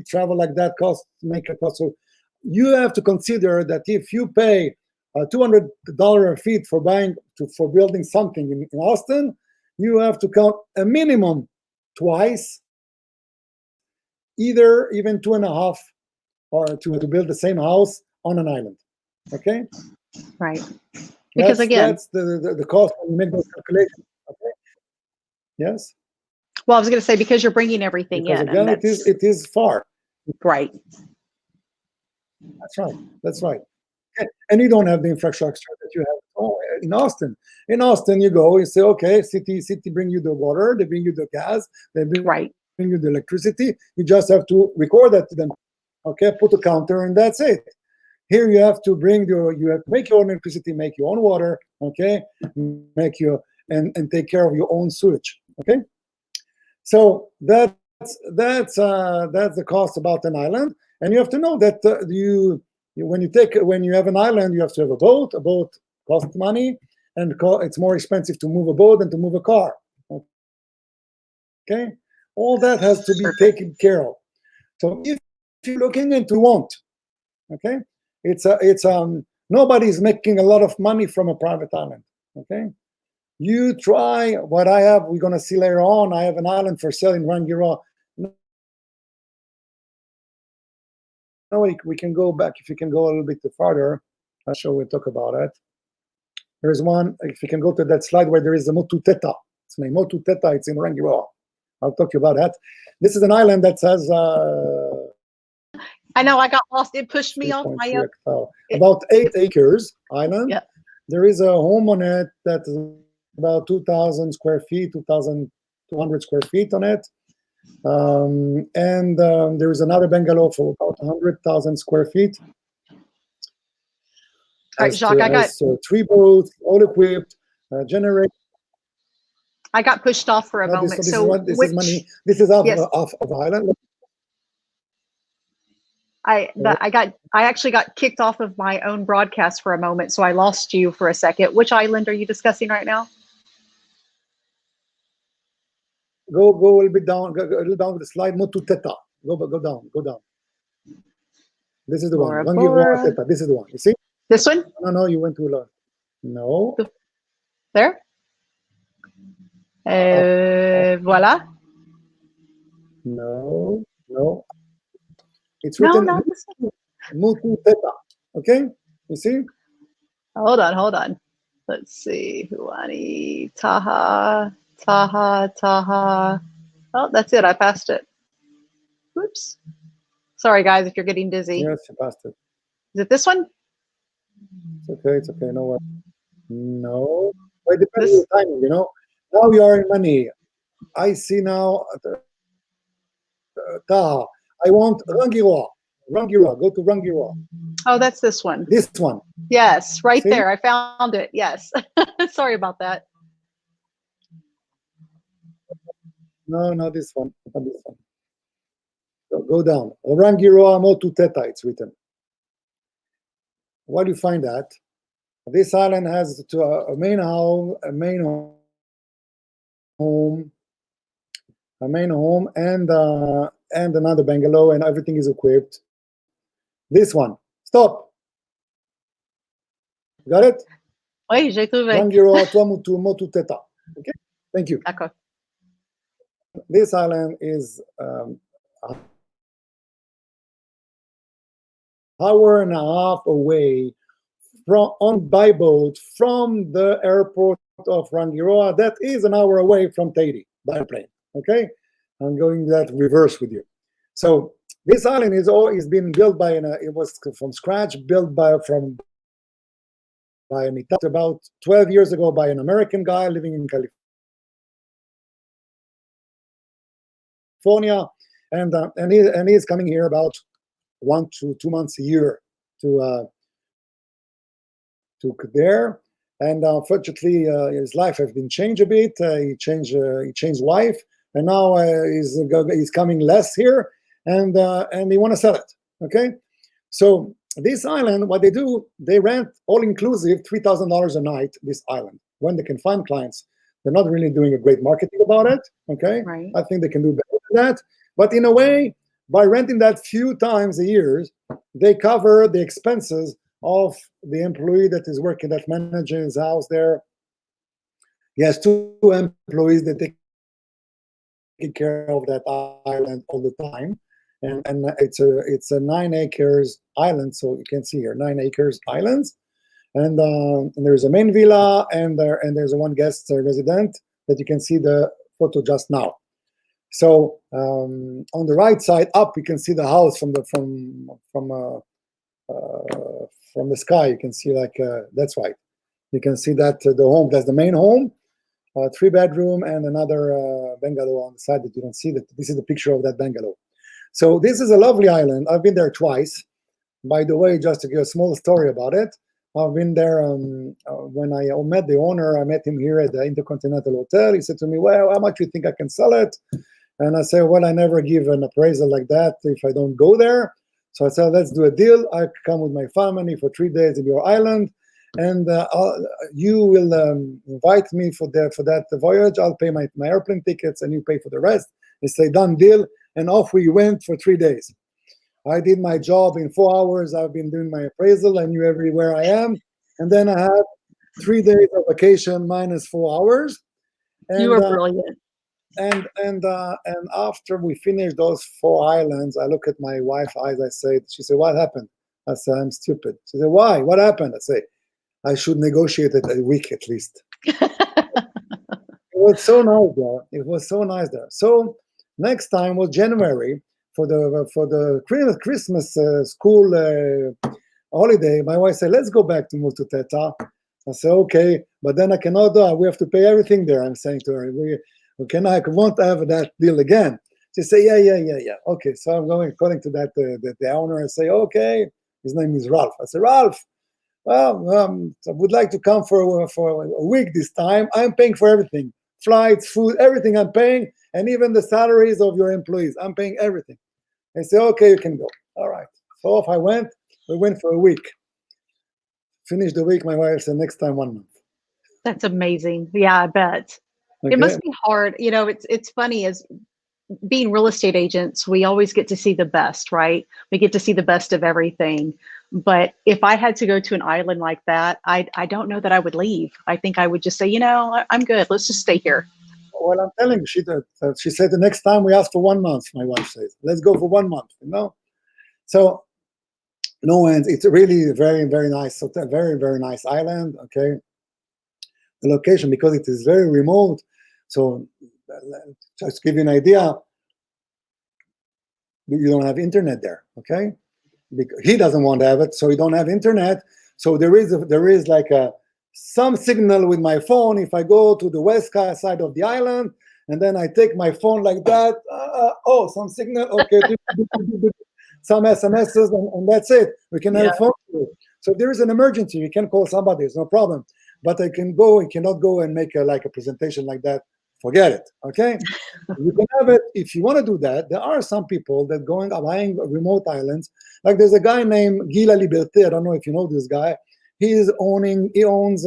travel like that make a cost. So you have to consider that if you pay $200 a feet for building something in Austin, you have to count a minimum twice, either even 2.5, or to build the same house on an island. Okay, Right. Because that's the cost when you make those calculations. Okay. Yes. Well, I was going to say, because you're bringing everything Because in, again, and it is far. right. That's right. That's right. And you don't have the infrastructure that you have in Austin. In Austin, you go, you say, okay, city bring you the water, they bring you the gas, they bring you the electricity. You just have to record that to them. Okay, put a counter, and that's it. Here you have to make your own electricity, make your own water. Okay, and take care of your own sewage. Okay, so that's the cost about an island, and you have to know that when you have an island, you have to have a boat. A boat costs money, and it's more expensive to move a boat than to move a car. Okay, all that has to be taken care of. So if you're looking into okay, it's nobody's making a lot of money from a private island. Okay, you try what I have. We're gonna see later on. I have an island for sale in Rangiroa. No, we can go back. If you can go a little bit farther, I'm sure we'll talk about it. There's one. If you can go to that slide where there is a Motu Teta. It's named Motu Teta. It's in Rangiroa. I'll talk to you about that. This is an island that has. I know I got lost. It pushed me off my own. About 8 acres island. Yeah. There is a home on it that's about 2,000 square feet, 2,200 square feet on it. And there is another bungalow for about 100,000 square feet. All right, Jacques, I got 3 boats, all equipped, generator. I got pushed off for a moment. This is off of island. I actually got kicked off of my own broadcast for a moment, so I lost you for a second. Which island are you discussing right now? Go a little bit down. Go a little down with the slide. Motu Teta. Go down. This is the one. Rangiroa Teta. This is the one. You see? This one? No, you went too low. No. There. Voila. No. It's written Motu Teta. Okay? You see? Hold on. Let's see. Huani, Taha. Oh, that's it. I passed it. Whoops. Sorry, guys, if you're getting dizzy. Yes, you passed it. Is it this one? It's okay. No worries. No. Well, it depends on the timing, you know. Now we are in money. I see now Taha. I want Rangiroa. Go to Rangiroa. Oh, that's this one. This one. Yes, right there. I found it. Yes. Sorry about that. No, this one. Not this one. So go down. Rangiroa Motu Teta, it's written. Why do you find that? This island has a main home, and another bungalow, and everything is equipped. This one. Stop. Got it? Oui, j'ai trouvé. Rangiroa Motu Teta. Okay. Thank you. D'accord. This island is hour and a half away by boat from the airport of Rangiroa. That is an hour away from Tahiti by airplane. Okay, I'm going that reverse with you. So this island is been built by it was from scratch, built by about 12 years ago by an American guy living in California, and he's coming here about 1 to 2 months a year to there. And unfortunately, his life has been changed a bit. He changed wife, and now he's coming less here, and they want to sell it. Okay, so this island, what they do, they rent all inclusive $3,000 a night. This island, when they can find clients, they're not really doing a great marketing about it. Okay, Right. I think they can do better than that. But in a way, by renting that few times a year, they cover the expenses of the employee that is working, that manages his house there. He has 2 employees that take care of that island all the time, and it's a 9 acres island. So you can see here 9 acres islands, and there's a main villa, and there's a 1 guest resident that you can see the photo just now. So on the right side up, you can see the house from the sky. You can see that's right. You can see that the home, that's the main home, 3-bedroom and another bungalow on the side that you don't see. That this is the picture of that bungalow. So this is a lovely island. I've been there twice. By the way, just to give a small story about it, I've been there when I met the owner. I met him here at the Intercontinental Hotel. He said to me, "Well, how much do you think I can sell it?" And I said, "Well, I never give an appraisal like that if I don't go there." So I said, "Let's do a deal. I come with my family for 3 days in your island, and you will invite me for that voyage. I'll pay my airplane tickets, and you pay for the rest." He said, "Done deal." And off we went for 3 days. I did my job in 4 hours. I've been doing my appraisal. I knew everywhere I am. And then I had 3 days of vacation minus 4 hours. And, You are brilliant. And after we finished those 4 islands, I look at my wife's eyes. She said, "What happened?" I said, "I'm stupid." She said, "Why? What happened?" I say, "I should negotiate it a week at least." It was so nice there. It was so nice there. So next time was January for the Christmas school holiday. My wife said, "Let's go back to move to Teta." I said, "Okay, but then I cannot do it. We have to pay everything there." I'm saying to her, I won't have that deal again." She said, yeah. Okay, so I'm going according to that the owner. I say, "Okay." His name is Ralph. I said, "Ralph, well, I would like to come for a week this time. I'm paying for everything, flights, food, everything I'm paying, and even the salaries of your employees. I'm paying everything." I said, "Okay, you can go." All right. So off I went. We went for a week. Finished the week. My wife said, "Next time, 1 month." That's amazing. Yeah, I bet. Okay. It must be hard. You know, it's funny, as being real estate agents, we always get to see the best, right? We get to see the best of everything. But if I had to go to an island like that, I don't know that I would leave. I think I would just say, I'm good. Let's just stay here. Well, I'm telling you, she said the next time we ask for 1 month. My wife says, "Let's go for 1 month." So no, and it's really very, very nice. So very, very nice island. Okay, the location, because it is very remote. So just to give you an idea, you don't have internet there. Okay, because he doesn't want to have it, so you don't have internet. So there is like some signal with my phone if I go to the west side of the island, and then I take my phone like that. Some signal. Okay, some SMSs, and that's it. We can have phone. So if there is an emergency, you can call somebody. It's no problem. But I cannot go and make a presentation like that. Forget it. Okay. You can have it if you want to do that. There are some people that buying remote islands. Like there's a guy named Guy La Liberté. I don't know if you know this guy. He owns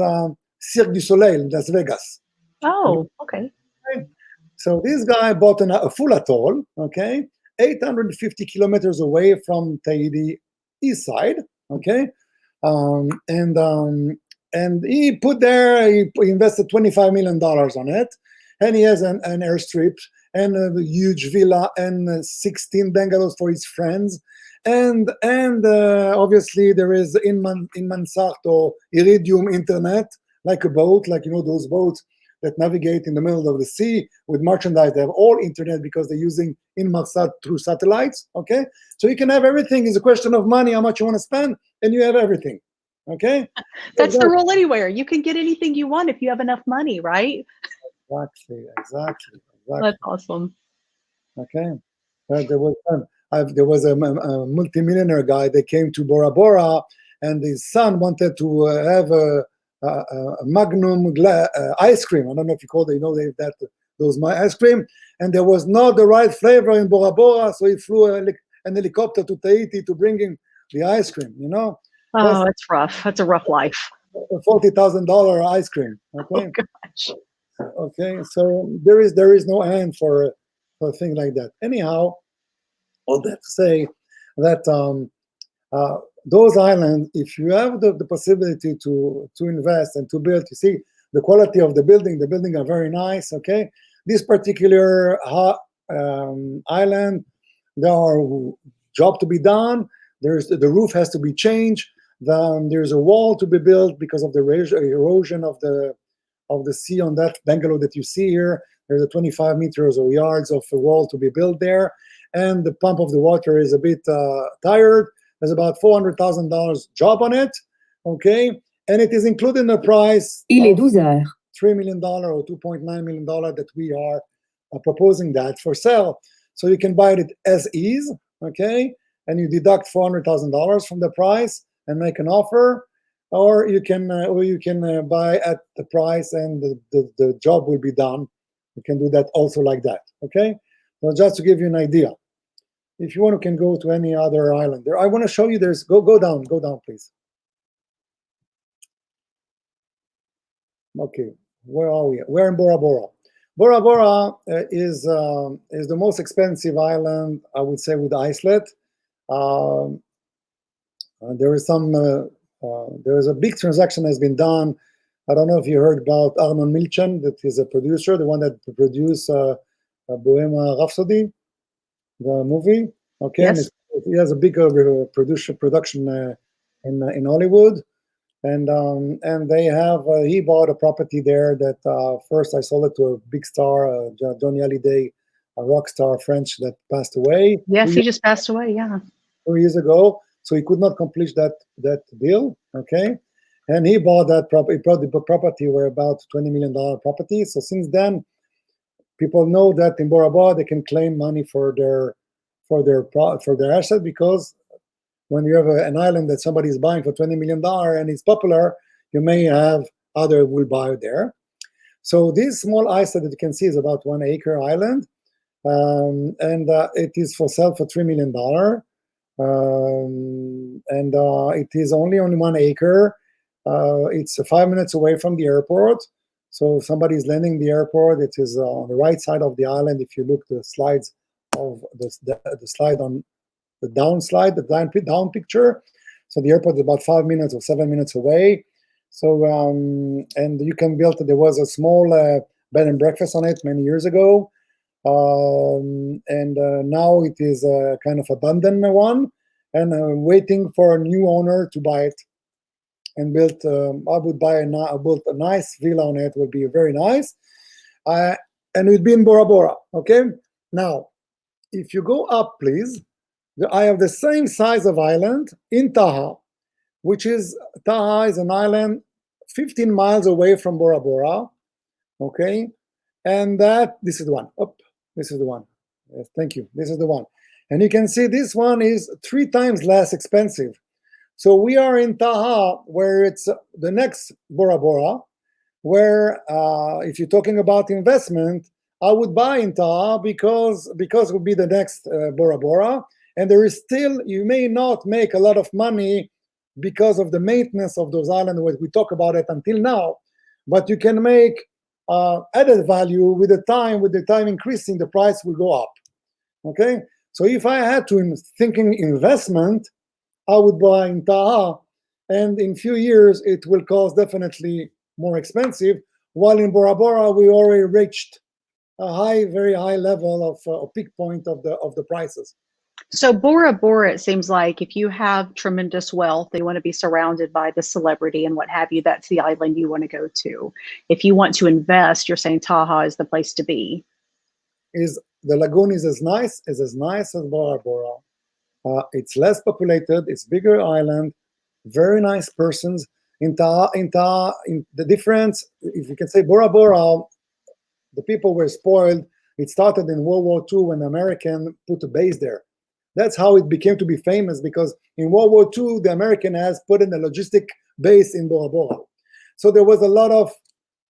Cirque du Soleil in Las Vegas. Oh, okay. So this guy bought a full atoll, okay, 850 kilometers away from Tahiti east side, okay, and he invested $25 million on it, and he has an airstrip and a huge villa and 16 bungalows for his friends, and obviously there is in Mansarto iridium internet, like a boat, like those boats that navigate in the middle of the sea with merchandise. They have all internet because they're using Inmarsat through satellites. Okay, so you can have everything. It's a question of money, how much you want to spend, and you have everything. Okay, That's the rule anywhere. You can get anything you want if you have enough money, right? Exactly. That's awesome. Okay, there was a multimillionaire guy that came to Bora Bora, and his son wanted to have a Magnum ice cream. I don't know if you call it, that those ice cream, and there was not the right flavor in Bora Bora, so he flew an helicopter to Tahiti to bring him the ice cream. Oh, that's rough. That's a rough life. A $40,000 ice cream. Okay. Oh gosh. Okay, so there is no end for a thing like that. Anyhow, all that to say that those islands, if you have the possibility to invest and to build, you see the quality of the building are very nice. Okay, this particular island, there are job to be done. The roof has to be changed. There's a wall to be built because of the erosion of the sea on that bungalow that you see here. There's a 25 meters or yards of a wall to be built there, and the pump of the water is a bit tired. There's about $400,000 job on it, okay, and it is included in the price Il est of 12 heures. $3 million or $2.9 million that we are proposing that for sale. So you can buy it as is, okay, and you deduct $400,000 from the price and make an offer. Or you can buy at the price and the job will be done. You can do that also like that. Okay, so just to give you an idea, if you want, you can go to any other island. There, I want to show you. There's go down, please. Okay, where are we? We're in Bora Bora. Bora Bora is the most expensive island, I would say, with Iceland. There is some. There is a big transaction has been done. I don't know if you heard about Arnon Milchan, that is a producer, the one that produced Bohemian Rhapsody, the movie. Okay, Yes. and he has a big production in Hollywood, and they have he bought a property there that first I sold it to a big star, Johnny Hallyday, a rock star French that passed away. Yes, he just passed away. Yeah. 2 years ago. So he could not complete that deal, okay? And he bought that property. He bought the property were about $20 million property. So since then, people know that in Bora Bora they can claim money for their asset, because when you have an island that somebody is buying for $20 million and it's popular, you may have other will buy there. So this small island that you can see is about 1 acre island, and it is for sale for $3 million. And it is only on 1 acre. It's 5 minutes away from the airport. So if somebody is landing the airport, it is on the right side of the island. If you look the slides of the slide on the down slide, the down picture. So the airport is about 5 minutes or 7 minutes away. So and you can build. There was a small bed and breakfast on it many years ago. And now it is a kind of abandoned one, and waiting for a new owner to buy it and build. I would build a nice villa on it. Would be very nice, and it would be in Bora Bora. Okay. Now, if you go up, please, I have the same size of island in Taha, which is Taha is an island 15 miles away from Bora Bora. Okay, and this is the one. This is the one. Yes, thank you. This is the one. And you can see this one is 3 times less expensive. So we are in Taha, where it's the next Bora Bora, where if you're talking about investment, I would buy in Taha because it would be the next Bora Bora. And there is still, you may not make a lot of money because of the maintenance of those islands, what we talk about it until now, but you can make added value with the time increasing, the price will go up. Okay, so if I had to thinking investment, I would buy in Taha, and in few years it will cost definitely more expensive. While in Bora Bora we already reached a very high level of a peak point of the prices. So Bora Bora, it seems like if you have tremendous wealth, you want to be surrounded by the celebrity and what have you, that's the island you want to go to. If you want to invest, you're saying Taha is the place to be. Is the lagoon is as nice as Bora Bora. It's less populated. It's bigger island. Very nice persons. In the difference, if you can say Bora Bora, the people were spoiled. It started in World War II when the American put a base there. That's how it became to be famous, because in World War II, the American has put in a logistic base in Bora Bora. So there was a lot of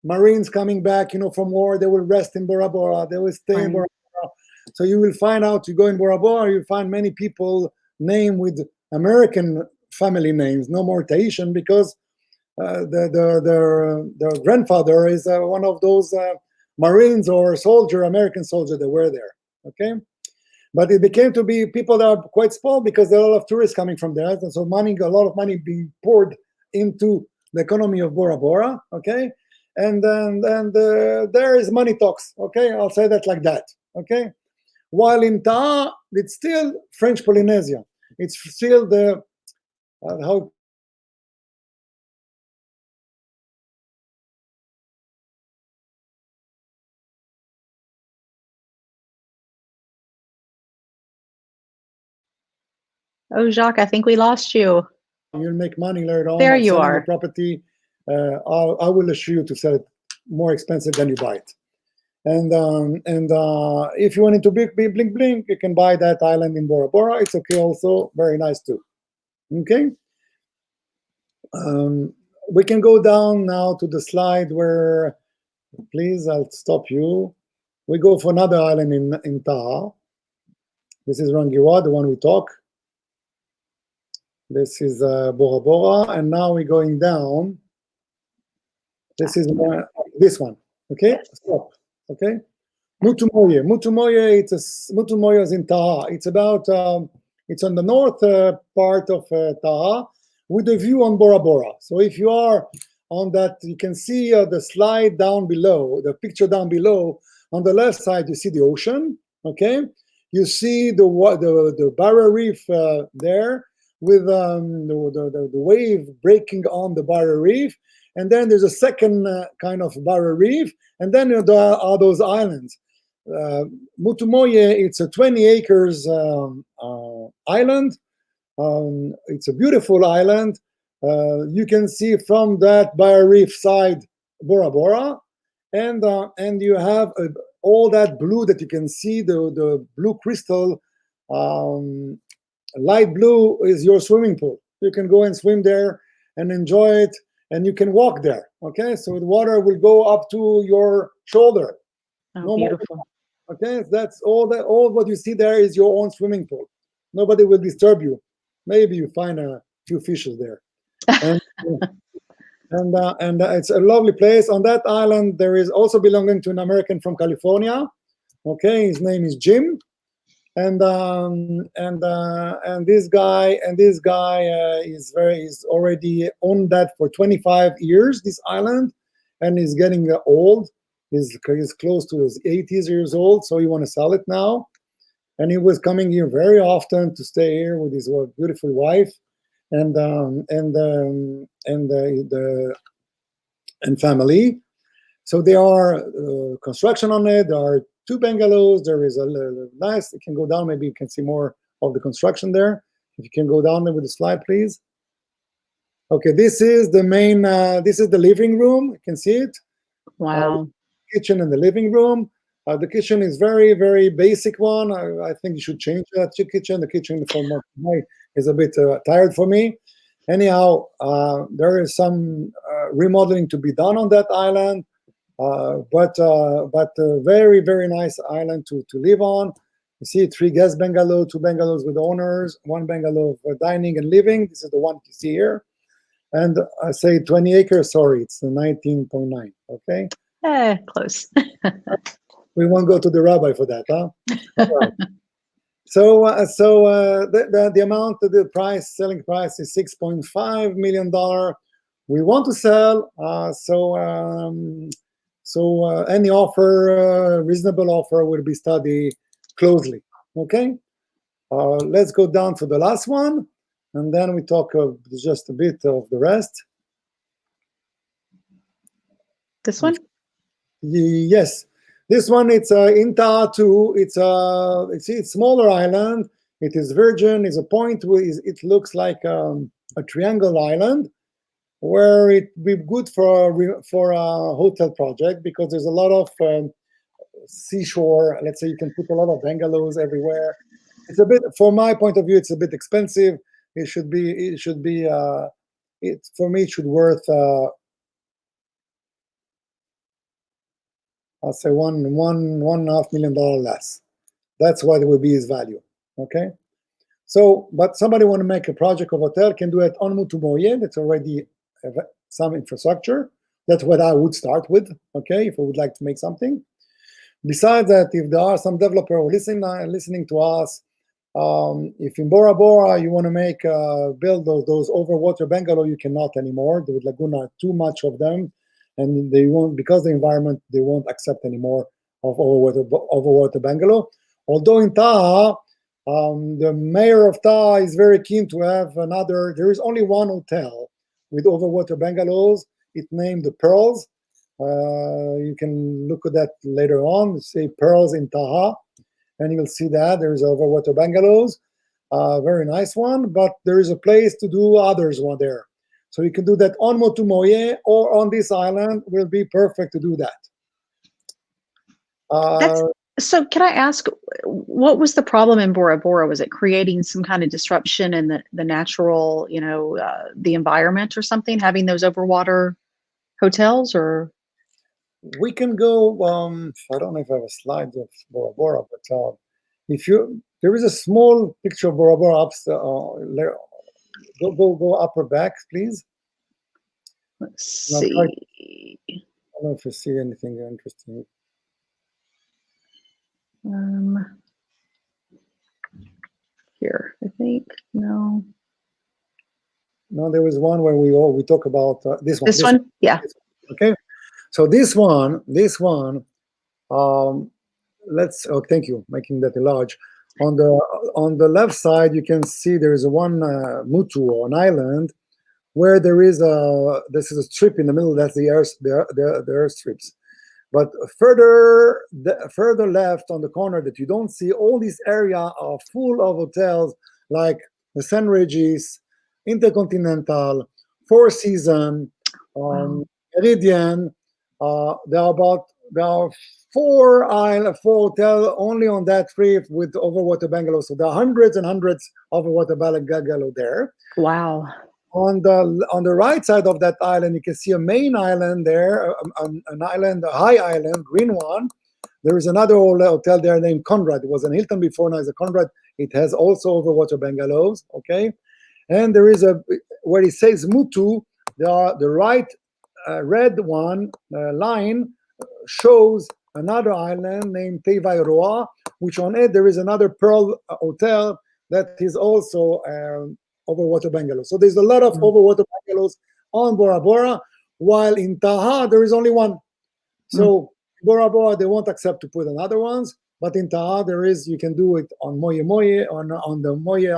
Marines coming back, from war. They will rest in Bora Bora. They will stay in Bora Bora. So you will find out, you go in Bora Bora, you find many people named with American family names, no more Tahitian, because their grandfather is one of those Marines or American soldier that were there. Okay, but it became to be people that are quite small because there are a lot of tourists coming from there, and so a lot of money being poured into the economy of Bora Bora. Okay, and there is money talks. Okay, I'll say that like that. Okay, while in Taha, it's still French Polynesia. It's still the how. Oh, Jacques, I think we lost you. You'll make money later on. There you selling are. the property. I will assure you to sell it more expensive than you buy it. And if you want it to be bling bling, you can buy that island in Bora Bora. It's okay, also very nice too. Okay. We can go down now to the slide where, please, I'll stop you. We go for another island in Taha. This is Rangiwa, the one we talk. This is Bora Bora, and now we're going down. This is this one. Okay, stop. Okay, Mutumoye. Mutumoye is in Taha. It's about it's on the north part of Taha with a view on Bora Bora. So if you are on that, you can see the slide down below, the picture down below. On the left side, you see the ocean. Okay, you see the barrier reef there, with the wave breaking on the barrier reef, and then there's a second kind of barrier reef, and then there are those islands. Mutumoye, it's a 20 acres island. It's a beautiful island. You can see from that barrier reef side Bora Bora, and you have all that blue that you can see, the blue crystal. Light blue is your swimming pool. You can go and swim there and enjoy it, and you can walk there. Okay, so the water will go up to your shoulder. Oh, No beautiful. more. Okay, that's all. All what you see there is your own swimming pool. Nobody will disturb you. Maybe you find a few fishes there, and and it's a lovely place. On that island, there is also belonging to an American from California. Okay, his name is Jim. And this guy is already on that for 25 years, this island, and he's getting old. He's close to his 80s years old, so he want to sell it now. And he was coming here very often to stay here with his beautiful wife and family. So there are construction on it. There are 2 bungalows. There is a nice, you can go down, maybe you can see more of the construction there. If you can go down there with the slide, please. Okay, this is the main, this is the living room. You can see it. Wow. Kitchen and the living room. The kitchen is very, very basic one. I think you should change that kitchen. The kitchen from my is a bit tired for me. Anyhow, there is some remodeling to be done on that island. But very, very nice island to live on. You see 3 guest bungalow, 2 bungalows with owners, 1 bungalow for dining and living. This is the one you see here. And I say 20 acres, sorry, it's 19.9, okay? Close. We won't go to the rabbi for that, huh? All right. So the amount, the price, selling price is $6.5 million. We want to sell, so any offer, reasonable offer, will be studied closely. Okay. Let's go down to the last one, and then we talk just a bit of the rest. This one? Yes, this one, it's in Taha too. It's smaller island. It is virgin. It's a point where it looks like a triangle island, where it would be good for a hotel project, because there's a lot of seashore. Let's say you can put a lot of bungalows everywhere. It's a bit, from my point of view, it's a bit expensive. It should be for me, it should worth I'll say $1.5 million less. That's what it would be his value. Okay. So, but somebody want to make a project of hotel can do it on Mutumoye. That's already some infrastructure. That's what I would start with. Okay, if I would like to make something. Besides that, if there are some developer listening to us, if in Bora Bora you want to make build those overwater bungalow, you cannot anymore. The Laguna, too much of them, and they won't, because the environment, they won't accept anymore of overwater bungalow. Although in Taha, the mayor of Taha is very keen to have another. There is only one hotel with overwater bungalows. It's named the Pearls. You can look at that later on. Say Pearls in Taha, and you'll see that there's overwater bungalows. Very nice one, but there is a place to do others one there. So you can do that on Motumoye or on this island. Will be perfect to do that. So can I ask, what was the problem in Bora Bora? Was it creating some kind of disruption in the natural, the environment or something, having those overwater hotels? Or we can go, I don't know if I have a slide of Bora Bora, but there is a small picture of Bora Bora go upper back, please. Let's see. I don't know if you see anything interesting. Here, I think, no. No, there was one where we talk about this one. This one? Yeah. This one. Okay. So this one, thank you, making that large. On the left side, you can see there is one Mutu, or an island, where this is a strip in the middle. That's the air strips. But further left on the corner, that you don't see, all this area are full of hotels like the St. Regis, Intercontinental, Four Seasons, Meridian. There are four hotels only on that strip with overwater bungalows. So there are hundreds and hundreds of overwater bungalows there. Wow. On the right side of that island, you can see a main island there, an island, a high island, green one. There is another hotel there named Conrad. It was an Hilton before, now it's a Conrad. It has also overwater bungalows, okay? And there is where it says Mutu, the right red one line shows another island named Tevairoa, which on it there is another Pearl hotel that is also overwater bungalows. So there's a lot of overwater bungalows on Bora Bora, while in Taha there is only one. So Bora Bora, they won't accept to put another ones, but in Taha there is, you can do it on Moye Moye, on the Moye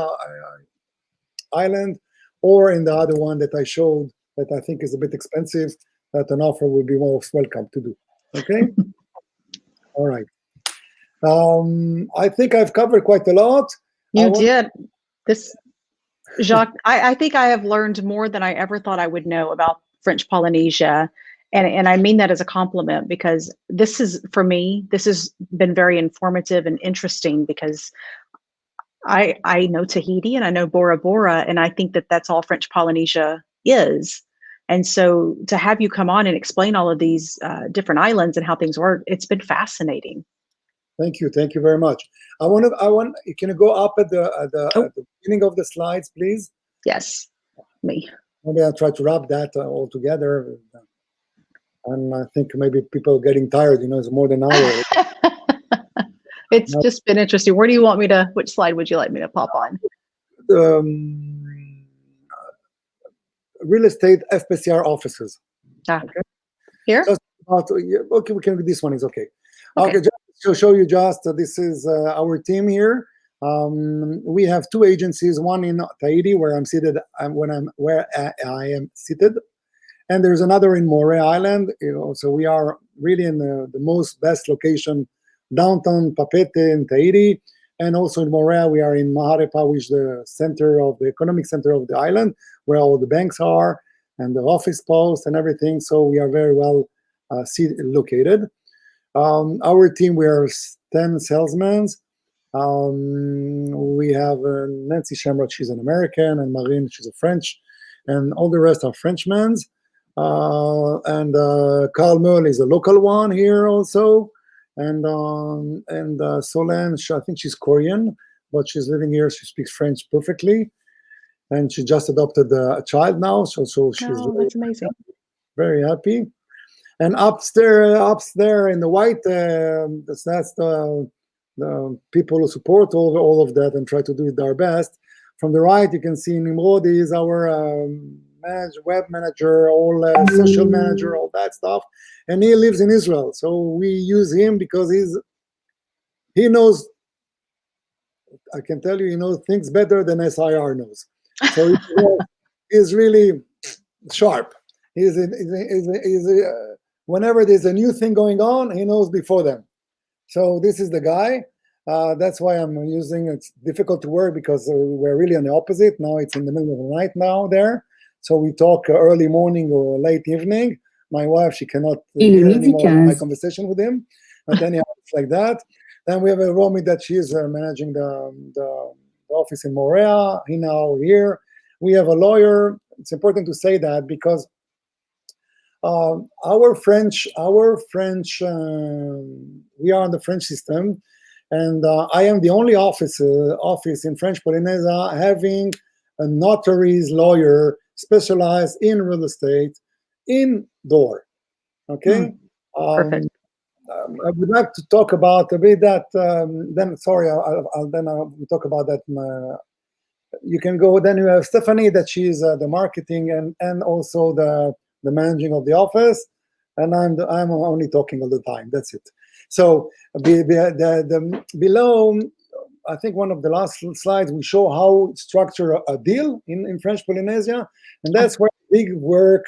island, or in the other one that I showed that I think is a bit expensive, that an offer would be most welcome to do. Okay. All right. I think I've covered quite a lot. You did. Jacques, I think I have learned more than I ever thought I would know about French Polynesia. And I mean that as a compliment, because this has been very informative and interesting, because I know Tahiti and I know Bora Bora, and I think that that's all French Polynesia is. And so to have you come on and explain all of these different islands and how things work, it's been fascinating. Thank you very much. Can you go up at the beginning of the slides, please? Yes, me. Maybe I'll try to wrap that all together. And I think maybe people are getting tired. It's more than an hour. It's just been interesting. Which slide would you like me to pop on? Real estate FPCR offices. Okay. Here? Okay, this one is okay. Okay, just to show you, this is our team here. We have two agencies, one in Tahiti, where I'm seated, where I am seated, and there's another in Moray Island. So we are really in the most best location, downtown Papeete in Tahiti, and also in Moray we are in Maharepa, which is the economic center of the island, where all the banks are and the office posts and everything. So we are very well located. Our team, we are 10 salesmen. We have Nancy Shamrock, she's an American, and Marine, she's a French, and all the rest are Frenchmen. And Carl Merle is a local one here also, and Solange, I think she's Korean, but she's living here. She speaks French perfectly, and she just adopted a child now, so she's that's amazing. very happy. And up there in the white, that's the people who support all of that and try to do their best. From the right, you can see Nimrod is our web manager, social manager, all that stuff, and he lives in Israel. So we use him because he knows. I can tell you, he knows things better than SIR knows. So he's really sharp. Whenever there's a new thing going on, he knows before them. So this is the guy. That's why I'm using. It's difficult to work because we're really on the opposite. Now it's in the middle of the night now there. So we talk early morning or late evening. My wife, she cannot hear anymore my conversation with him. But anyhow, it's like that. Then we have a Romy that she is managing the office in Morea. He now here. We have a lawyer. It's important to say that because our French, we are on the French system, and I am the only office in French Polynesia having a notary's lawyer specialized in real estate indoor. Okay. Perfect. I would like to talk about a bit that. Then sorry, I'll talk about that. You can go. Then you have Stephanie, that she's the marketing and also the managing of the office, and I'm only talking all the time. That's it. So below, I think one of the last slides we show how to structure a deal in French Polynesia, and that's where big work.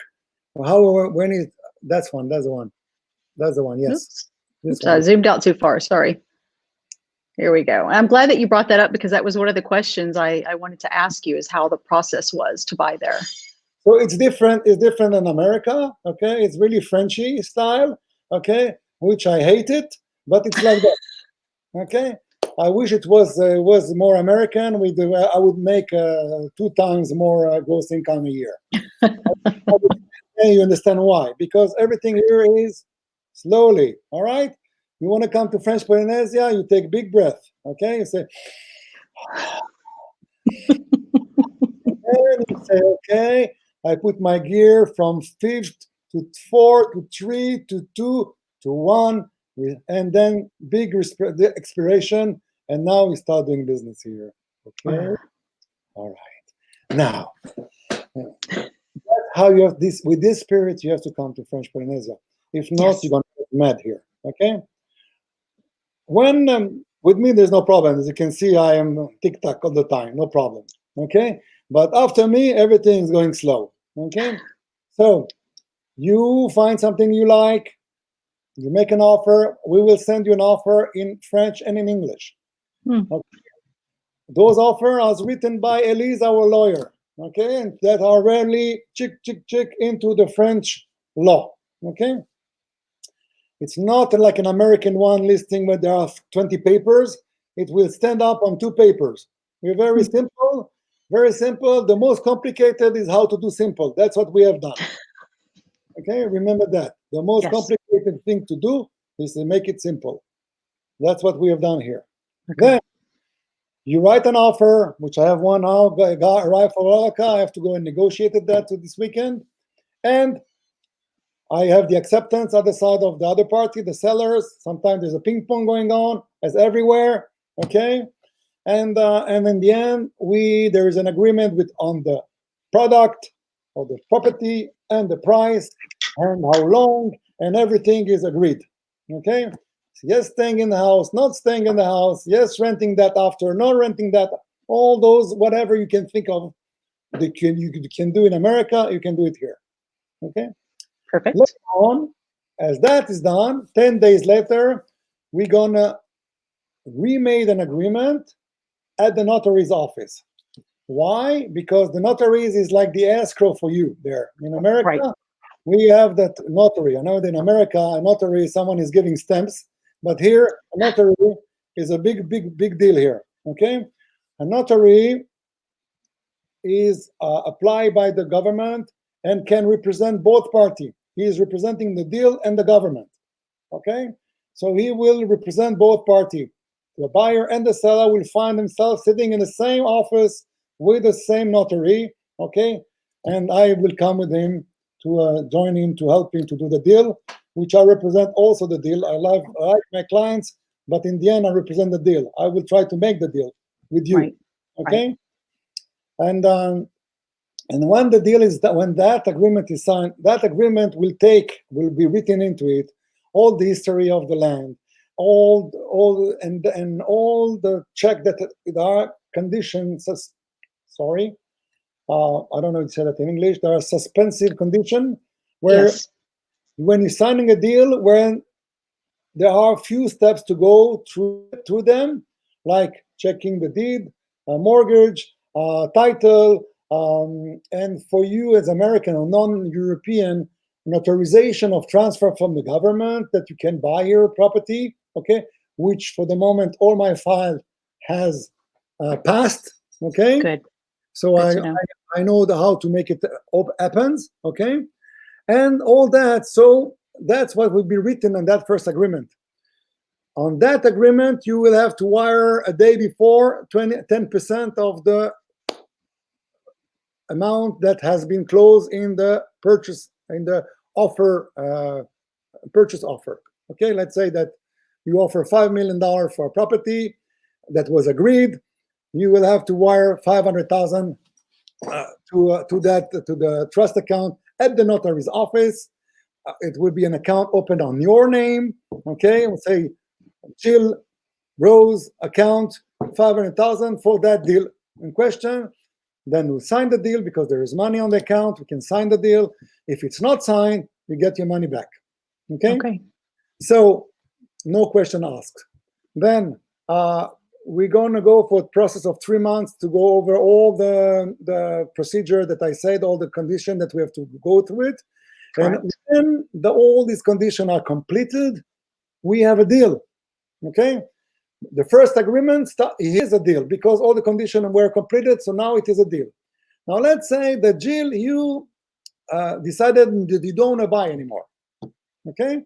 That's the one. Yes. Oops, I zoomed out too far. Sorry. Here we go. I'm glad that you brought that up because that was one of the questions I wanted to ask you, is how the process was to buy there. So it's different. It's different than America. Okay, it's really Frenchy style. Okay, which I hate it, but it's like that. Okay, I wish it was more American. I would make 2 times more gross income a year. You understand why? Because everything here is slowly. All right. You want to come to French Polynesia? You take big breath. Okay, you say. And you say, okay, I put my gear from 5th to 4 to 3 to 2 to 1, and then big the expiration, and now we start doing business here. Okay, all right. Now, that's how you have this. With this spirit, you have to come to French Polynesia. If not, you're gonna get mad here. Okay. When with me, there's no problem. As you can see, I am tick-tock all the time, no problem. Okay, but after me, everything is going slow. Okay, so you find something you like, you make an offer. We will send you an offer in French and in English. Okay. Those offers are written by Elise, our lawyer. Okay, and that are rarely chick into the French law. Okay. It's not like an American one listing where there are 20 papers. It will stand up on 2 papers. We're very simple, very simple. The most complicated is how to do simple. That's what we have done. Okay, remember that. The most complicated thing to do is to make it simple. That's what we have done here. Okay. Then you write an offer, which I have one now, arrived for Orca. I have to go and negotiate that to this weekend. And I have the acceptance other side of the other party, the sellers. Sometimes there's a ping pong going on, as everywhere. Okay, and in the end, there is an agreement on the product or the property and the price and how long, and everything is agreed. Okay, yes, staying in the house, not staying in the house, yes, renting that after, not renting that, all those, whatever you can think of, you can do in America, you can do it here. Okay? Perfect. Later on, as that is done, 10 days later, we're gonna remade an agreement at the notary's office. Why? Because the notaries is like the escrow for you there. In America, Right. we have that notary. I know that in America, a notary, someone is giving stamps, but here, a notary is a big deal here, okay? A notary is applied by the government and can represent both parties. He is representing the deal and the government, okay? So he will represent both parties. The buyer and the seller will find themselves sitting in the same office with the same notary, okay? And I will come with him to join him to help him to do the deal, which I represent also the deal. I like my clients, but in the end, I represent the deal. I will try to make the deal with you, Right. okay? Right. And when the deal is that, when that agreement is signed, that agreement will be written into it all the history of the land, all the check that there are conditions. Sorry, I don't know if you say that in English. There are suspensive conditions where Yes. when you're signing a deal, when there are a few steps to go through them, like checking the deed, mortgage, title, and for you as American or non-European, an authorization of transfer from the government that you can buy your property, okay, which for the moment all my file has passed, okay. Good. So Good to know. I know how to make it happens, okay, and all that. So that's what will be written in that first agreement. On that agreement, you will have to wire a day before 10% of the amount that has been closed in the purchase, in the offer, purchase offer. Okay, let's say that you offer $5 million for a property that was agreed. You will have to wire 500,000 to the trust account at the notary's office. It will be an account opened on your name. Okay, we'll say Jill Rose account 500,000 for that deal in question. Then we'll sign the deal because there is money on the account. We can sign the deal. If it's not signed, you get your money back. Okay. Okay. So no question asked. Then we're going to go for a process of 3 months to go over all the procedure that I said, all the conditions that we have to go through it. Correct. And when all these conditions are completed, we have a deal. Okay. The first agreement is a deal because all the conditions were completed, so now it is a deal. Now let's say that Jill, you decided that you don't want to buy anymore. Okay,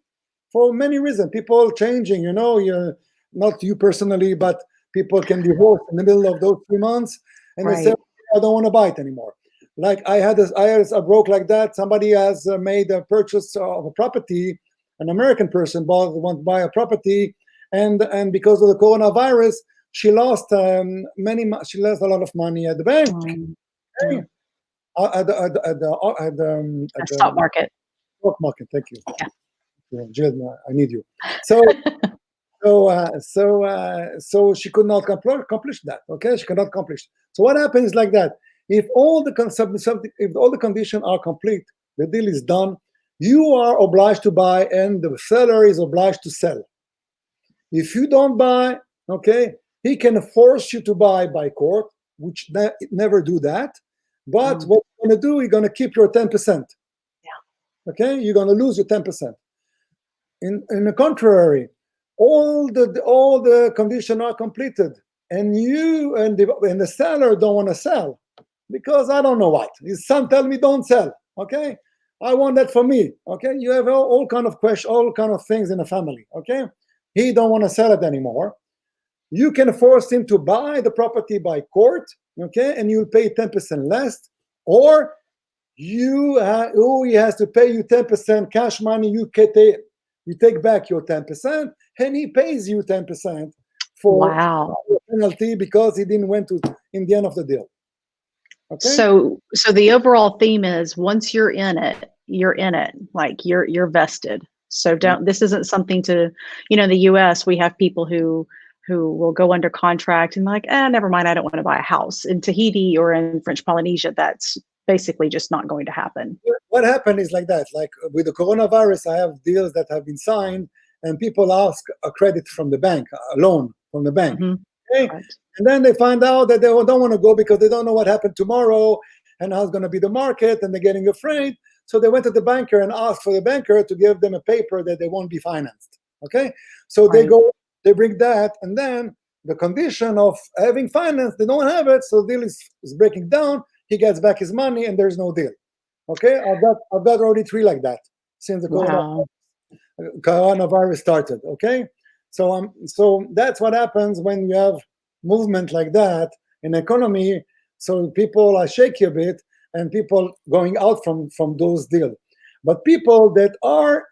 for many reasons, people changing. You know, you're not you personally, but people can divorce in the middle of those 3 months, and they say, I don't want to buy it anymore. Like I had a broke like that. Somebody has made a purchase of a property. An American person want to buy a property. And because of the coronavirus, she lost she lost a lot of money at the bank. Okay. At the Stock market. Stock market. Thank you. Yeah. Jill, I need you. So so she could not accomplish that. Okay, she cannot accomplish. So what happens like that? If all the conditions are complete, the deal is done. You are obliged to buy, and the seller is obliged to sell. If you don't buy, okay, he can force you to buy by court, which never do that. But what you're going to do, you're going to keep your 10%. Yeah. Okay, you're going to lose your 10%. In the contrary, all the conditions are completed, and you and the seller don't want to sell because I don't know what. His son tell me don't sell. Okay, I want that for me. Okay, you have all kind of questions, all kind of things in the family. Okay. He don't want to sell it anymore. You can force him to buy the property by court, okay, and you'll pay 10% less, or he has to pay you 10% cash money. You take back your 10%, and he pays you 10% for the penalty because he didn't went to in the end of the deal. Okay. So the overall theme is once you're in it, like you're vested. So don't, this isn't something to, in the US, we have people who will go under contract and like, never mind, I don't want to buy a house. In Tahiti or in French Polynesia, that's basically just not going to happen. What happened is like that. Like with the coronavirus, I have deals that have been signed, and people ask a credit from the bank, a loan from the bank. Okay? Right. And then they find out that they don't want to go because they don't know what happened tomorrow and how's going to be the market, and they're getting afraid. So they went to the banker and asked for the banker to give them a paper that they won't be financed. Okay? So Right. they bring that, and then the condition of having finance, they don't have it, so the deal is breaking down. He gets back his money, and there's no deal. Okay? I've got already 3 like that since the coronavirus started. Okay? So that's what happens when you have movement like that in economy. So people are shaky a bit, and people going out from those deals. But people that are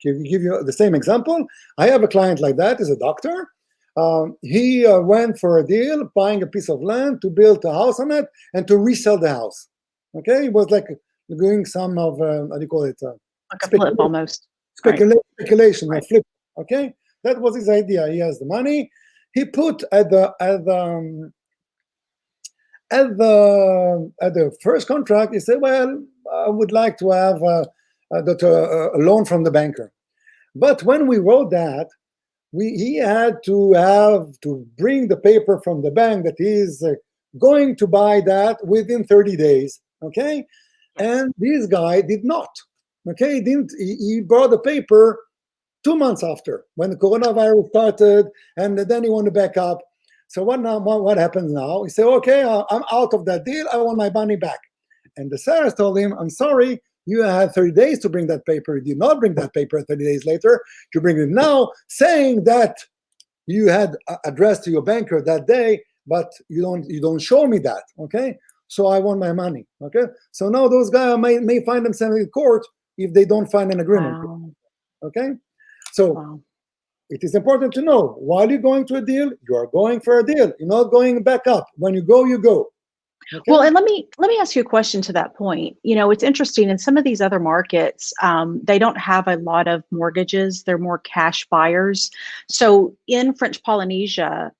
give you the same example. I have a client like that. He's a doctor. He went for a deal, buying a piece of land to build a house on it and to resell the house. Okay, it was like doing some of how do you call it? Like a flip almost. Speculation, right. Flip. Okay, that was his idea. He has the money. He put at the first contract. He said, "Well, I would like to have a loan from the banker." But when we wrote that, he had to bring the paper from the bank that he is going to buy that within 30 days. Okay, and this guy did not. Okay, he brought the paper 2 months after, when the coronavirus started, and then he wanted to back up. So what happens now? He said, "Okay, I'm out of that deal. I want my money back." And the sellers told him, "I'm sorry, you had 30 days to bring that paper. You did not bring that paper 30 days later. You bring it now, saying that you had addressed to your banker that day, but you don't show me that. Okay, so I want my money." Okay, so now those guys may find themselves in court if they don't find an agreement. Wow. Okay, so Wow. it is important to know, while you're going to a deal, you are going for a deal. You're not going back up. When you go, you go. Okay? Well, and let me ask you a question to that point. It's interesting in some of these other markets, they don't have a lot of mortgages. They're more cash buyers. So in French Polynesia,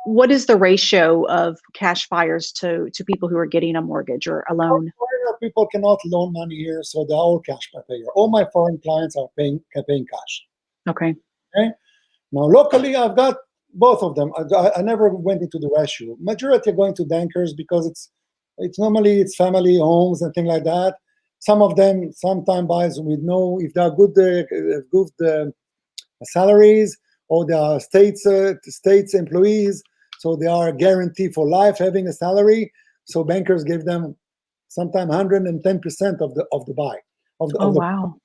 what is the ratio of cash buyers to people who are getting a mortgage or a loan? People cannot loan money here, so they're all cash payer. All my foreign clients are paying cash. Okay. Okay. Now locally, I've got both of them. I never went into the ratio. Majority are going to bankers because it's normally family homes and things like that. Some of them sometimes buys with no, if they are good salaries, or they are states employees, so they are guaranteed for life having a salary. So bankers give them sometimes 110% of the buy. Wow.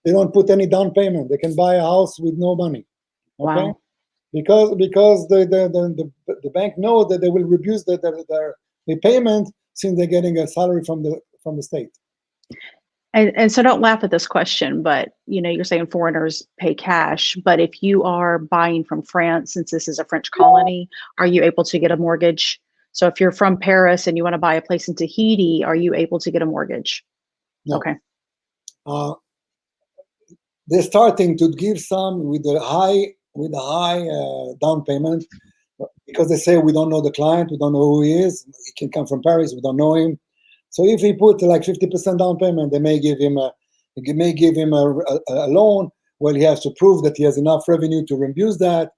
They don't put any down payment. They can buy a house with no money. Okay. Wow. Because the bank knows that they will reduce their payment since they're getting a salary from the state. And so don't laugh at this question, but you're saying foreigners pay cash, but if you are buying from France, since this is a French colony, are you able to get a mortgage? So if you're from Paris and you want to buy a place in Tahiti, are you able to get a mortgage? No. Okay. They're starting to give some with a high down payment, because they say we don't know the client, we don't know who he is. He can come from Paris, we don't know him. So if he put like 50% down payment, they may give him a loan. Well, he has to prove that he has enough revenue to reduce that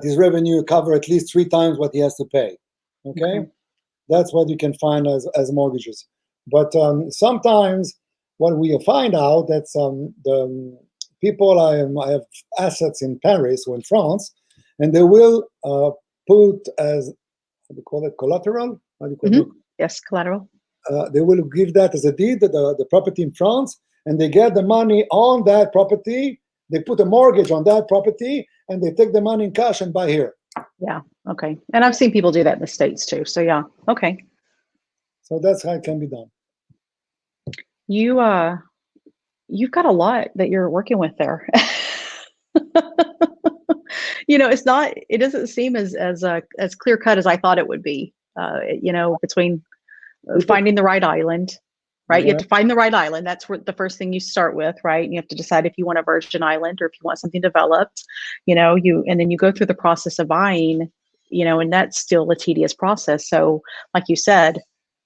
his revenue cover at least 3 times what he has to pay. Okay? That's what you can find as mortgages. But sometimes what we find out that the people I have assets in Paris or in France, and they will put as, how do you call it, collateral? How do you call it? Yes, collateral. They will give that as a deed, the property in France, and they get the money on that property. They put a mortgage on that property, and they take the money in cash and buy here. Yeah. Okay. And I've seen people do that in the States too. So yeah. Okay. So that's how it can be done. You've got a lot that you're working with there. It doesn't seem as clear cut as I thought it would be, between finding the right island, right? You Yeah. have to find the right island. That's where the first thing you start with, right? And you have to decide if you want a virgin island or if you want something developed, and then you go through the process of buying, and that's still a tedious process. So like you said,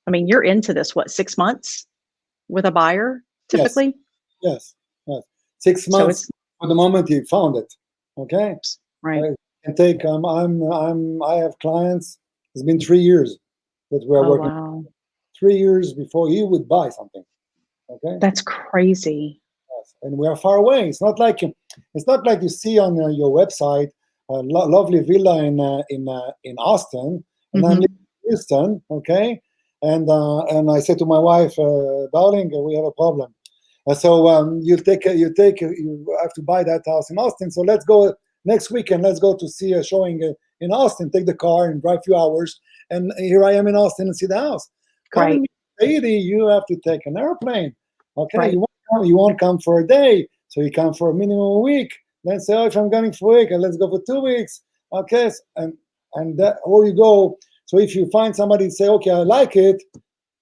I mean, you're into this, what, 6 months with a buyer Yes. typically? Yes. Yes. 6 So months it's from the moment you found it. Okay. right. And take I have clients. It's been 3 years that we're Oh, working. wow. 3 years before he would buy something. Okay. That's crazy. Yes. And we are far away. It's not like you see on your website a lovely villa in Austin, and I'm Mhm. living in Houston. Okay. And I said to my wife, darling, we have a problem. So you have to buy that house in Austin. So let's go next weekend. Let's go to see a showing in Austin. Take the car and drive a few hours. And here I am in Austin and see the house. Coming to Haiti, you have to take an airplane. Okay, Right. you won't come for a day, so you come for a minimum a week. Then say, oh, if I'm going for a week, let's go for 2 weeks. Okay, and that, or you go. So if you find somebody say, okay, I like it,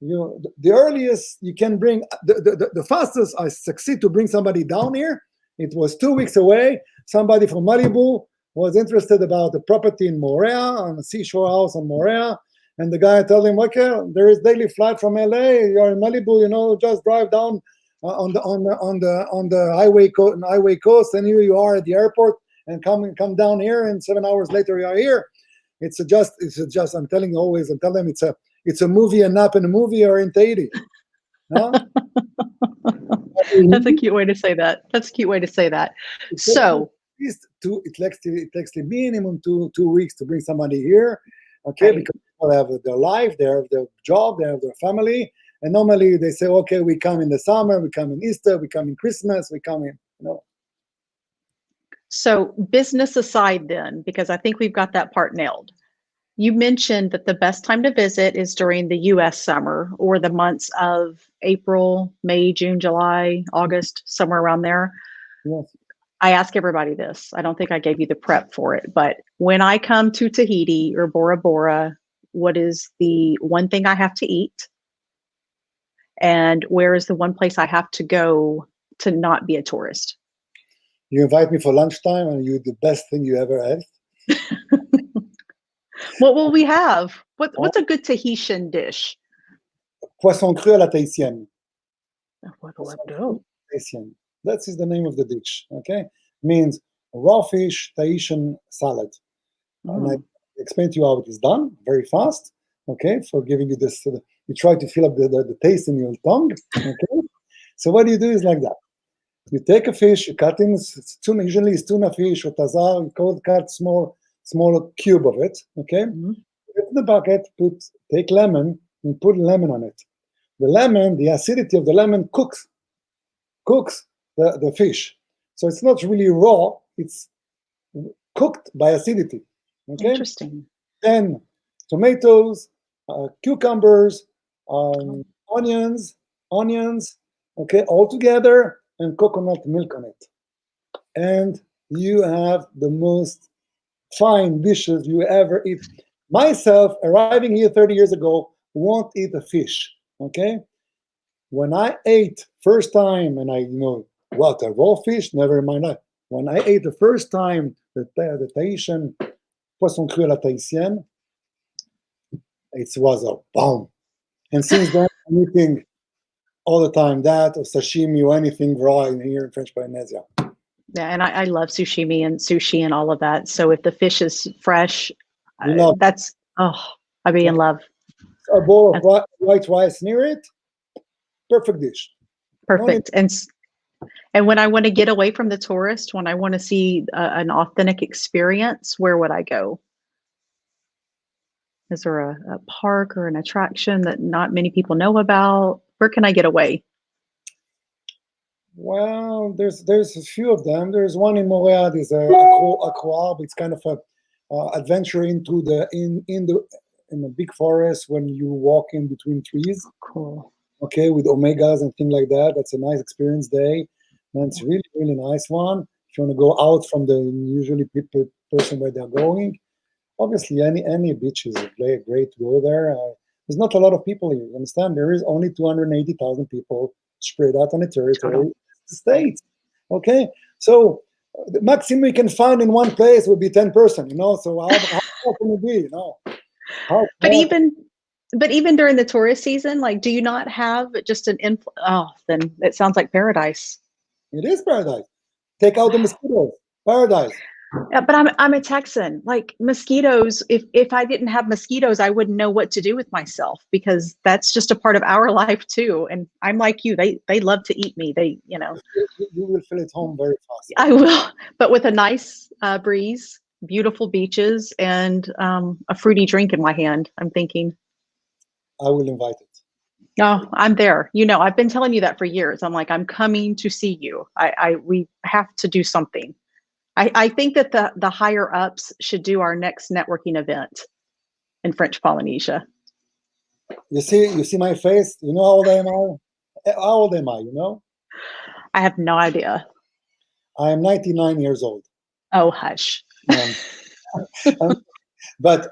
the earliest you can bring, the fastest I succeed to bring somebody down here, it was 2 weeks away. Somebody from Malibu was interested about the property in Morea, on a seashore house in Morea. And the guy told him, okay, there is daily flight from LA. You're in Malibu, just drive down on the highway coast, and here you are at the airport, and come down here, and 7 hours later you are here. It's just. I'm telling you always. I'm telling them it's a movie, and not in a movie or in Tahiti. No? That's a cute way to say that. That's a cute way to say that. So it takes the minimum two weeks to bring somebody here, okay? Right. Because people have their life, they have their job, they have their family, and normally they say, okay, we come in the summer, we come in Easter, we come in Christmas, we come in, So business aside then, because I think we've got that part nailed. You mentioned that the best time to visit is during the US summer or the months of April, May, June, July, August, somewhere around there. Yes. I ask everybody this. I don't think I gave you the prep for it, but when I come to Tahiti or Bora Bora, what is the one thing I have to eat? And where is the one place I have to go to not be a tourist? You invite me for lunchtime, and you the best thing you ever had. What will we have? What's a good Tahitian dish? Poisson cru à la tahitienne. What do I do? Tahitian. That is the name of the dish. Okay, means raw fish Tahitian salad. And I explain to you how it is done very fast. Okay, for giving you this. You try to fill up the taste in your tongue. Okay, so what you do is like that. You take a fish, you cut in tuna. Usually it's tuna fish or tazar. You cut small cube of it. Okay, put in the bucket. Take lemon and put lemon on it. The lemon, the acidity of the lemon cooks the fish. So it's not really raw, it's cooked by acidity. Okay? Interesting. Then tomatoes, cucumbers, onions, okay, all together, and coconut milk on it. And you have the most fine dishes you ever eat. Myself, arriving here 30 years ago, won't eat a fish. Okay? When I ate first time, and what, a raw fish? Never mind that. When I ate the first time the Tahitian poisson cru à la tahitienne, it was a bomb. And since then, I'm eating all the time that or sashimi or anything raw in here in French Polynesia. Yeah, and I love sushi and all of that. So if the fish is fresh, I'd be in love. A bowl of white rice near it, perfect dish. Perfect. And when I want to get away from the tourist, when I want to see an authentic experience, where would I go? Is there a park or an attraction that not many people know about? Where can I get away? Well, there's a few of them. There's one in Morea. There's a Aquab. It's kind of a adventure into in the big forest when you walk in between trees. Cool. Okay, with omegas and things like that. That's a nice experience day. And it's really, really nice one. If you want to go out from the usually person where they're going, obviously any beach is great to go there. there's not a lot of people here. You understand? There is only 280,000 people spread out on the territory, the states. Okay, so the maximum we can find in one place would be 10 person. So how can it be? But even during the tourist season, like, do you not have just an oh, then it sounds like paradise. It is paradise. Take out the mosquitoes. Paradise. Yeah, but I'm a Texan. Like mosquitoes, if I didn't have mosquitoes, I wouldn't know what to do with myself, because that's just a part of our life too. And I'm like you, they love to eat me. You will feel at home very fast. I will, but with a nice breeze, beautiful beaches, and a fruity drink in my hand, I'm thinking. I will invite it. No, I'm there. I've been telling you that for years. I'm like, I'm coming to see you. We have to do something. I think that the higher ups should do our next networking event in French Polynesia. You see my face? You know how old I am? How old am I? I have no idea. I am 99 years old. Oh, hush. But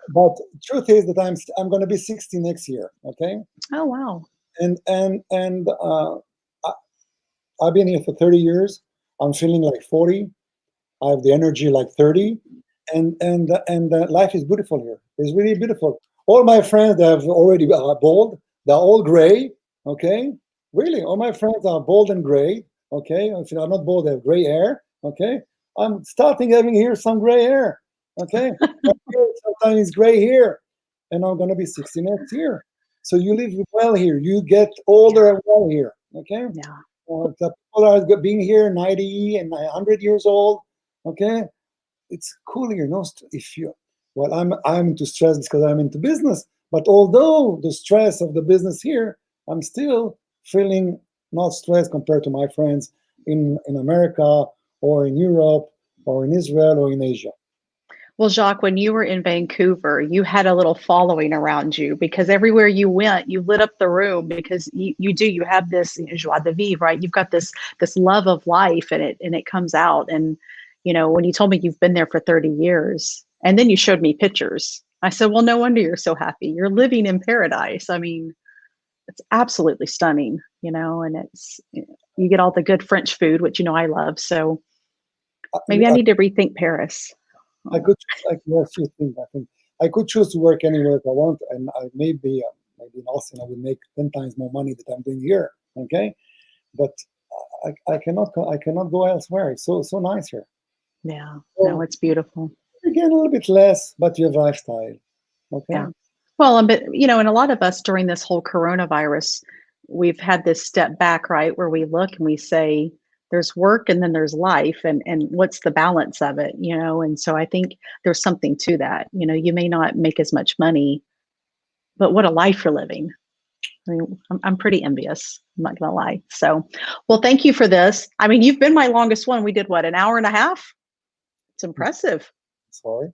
truth is that I'm going to be 60 next year. Okay. Oh, wow. And I've been here for 30 years. I'm feeling like 40. I have the energy like 30, and life is beautiful here. It's really beautiful. All my friends have already bald. They're all gray. Okay, really, all my friends are bald and gray. Okay, if they are not bald, they have gray hair. Okay, I'm starting having here some gray hair. Okay, sometimes it's gray here, and I'm gonna be 60 next year. So you live well here. You get older and well here. Okay. Yeah. The people are being here 90 and 100 years old. Okay, it's cool here. I'm into stress because I'm into business. But although the stress of the business here, I'm still feeling not stressed compared to my friends in America or in Europe or in Israel or in Asia. Well, Jacques, when you were in Vancouver, you had a little following around you, because everywhere you went, you lit up the room, because you have this joie de vivre, right? You've got this love of life, and it comes out. And when you told me you've been there for 30 years, and then you showed me pictures, I said, well, no wonder you're so happy. You're living in paradise. I mean, it's absolutely stunning, and you get all the good French food, which I love. So maybe I need to rethink Paris. I could I could choose to work anywhere if I want, and maybe in Austin I would make 10 times more money that I'm doing here. Okay, but I cannot go elsewhere. It's so nice here. Yeah, no, it's beautiful. You get a little bit less, but you have lifestyle. Okay. Yeah. Well, but and a lot of us during this whole coronavirus, we've had this step back, right, where we look and we say, there's work and then there's life, and what's the balance of it, and so I think there's something to that. You may not make as much money, but what a life you're living. I mean, I'm pretty envious, I'm not gonna lie. So, well, thank you for this. I mean, you've been my longest one. We did what, an hour and a half? It's impressive. Sorry.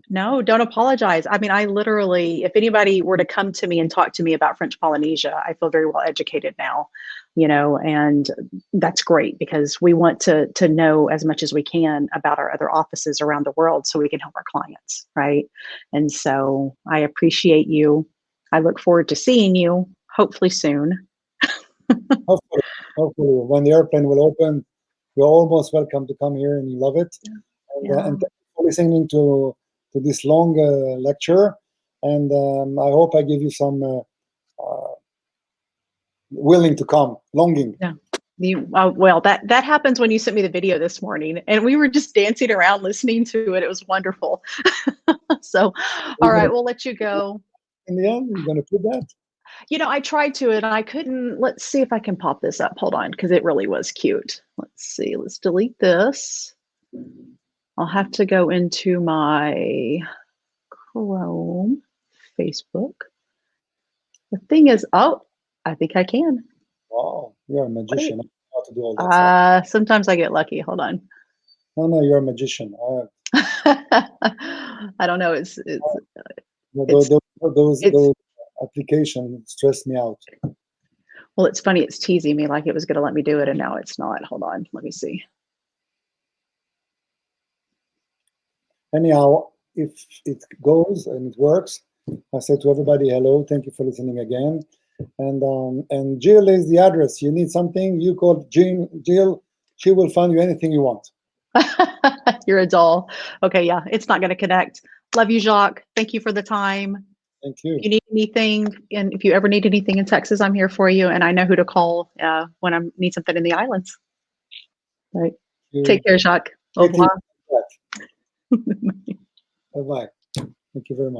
No, don't apologize. I mean, I literally, if anybody were to come to me and talk to me about French Polynesia, I feel very well educated now, and that's great, because we want to know as much as we can about our other offices around the world so we can help our clients, right? And so I appreciate you. I look forward to seeing you, hopefully soon. Hopefully, when the airplane will open, you're almost welcome to come here, and you love it. And thank you for listening to this long lecture. And I hope I give you some willing to come, longing. Yeah. Well, that happens when you sent me the video this morning, and we were just dancing around listening to it. It was wonderful. So, all right, we'll let you go. In the end, you're going to put that? I tried to, and I couldn't. Let's see if I can pop this up. Hold on, because it really was cute. Let's see. Let's delete this. I'll have to go into my Chrome, Facebook. The thing is, oh, I think I can. Wow, you're a magician. I don't know how to do all that stuff. Sometimes I get lucky. Hold on. No, you're a magician. I don't know. Those applications stress me out. Well, it's funny. It's teasing me like it was going to let me do it, and now it's not. Hold on. Let me see. Anyhow, if it goes and it works, I say to everybody, hello, thank you for listening again. And Jill is the address. You need something, you call Jill. She will find you anything you want. You're a doll. Okay, yeah, it's not going to connect. Love you, Jacques. Thank you for the time. Thank you. If you need anything, and if you ever need anything in Texas, I'm here for you, and I know who to call when I need something in the islands. Right. Take care, Jacques. Au revoir. Bye-bye. Thank you very much.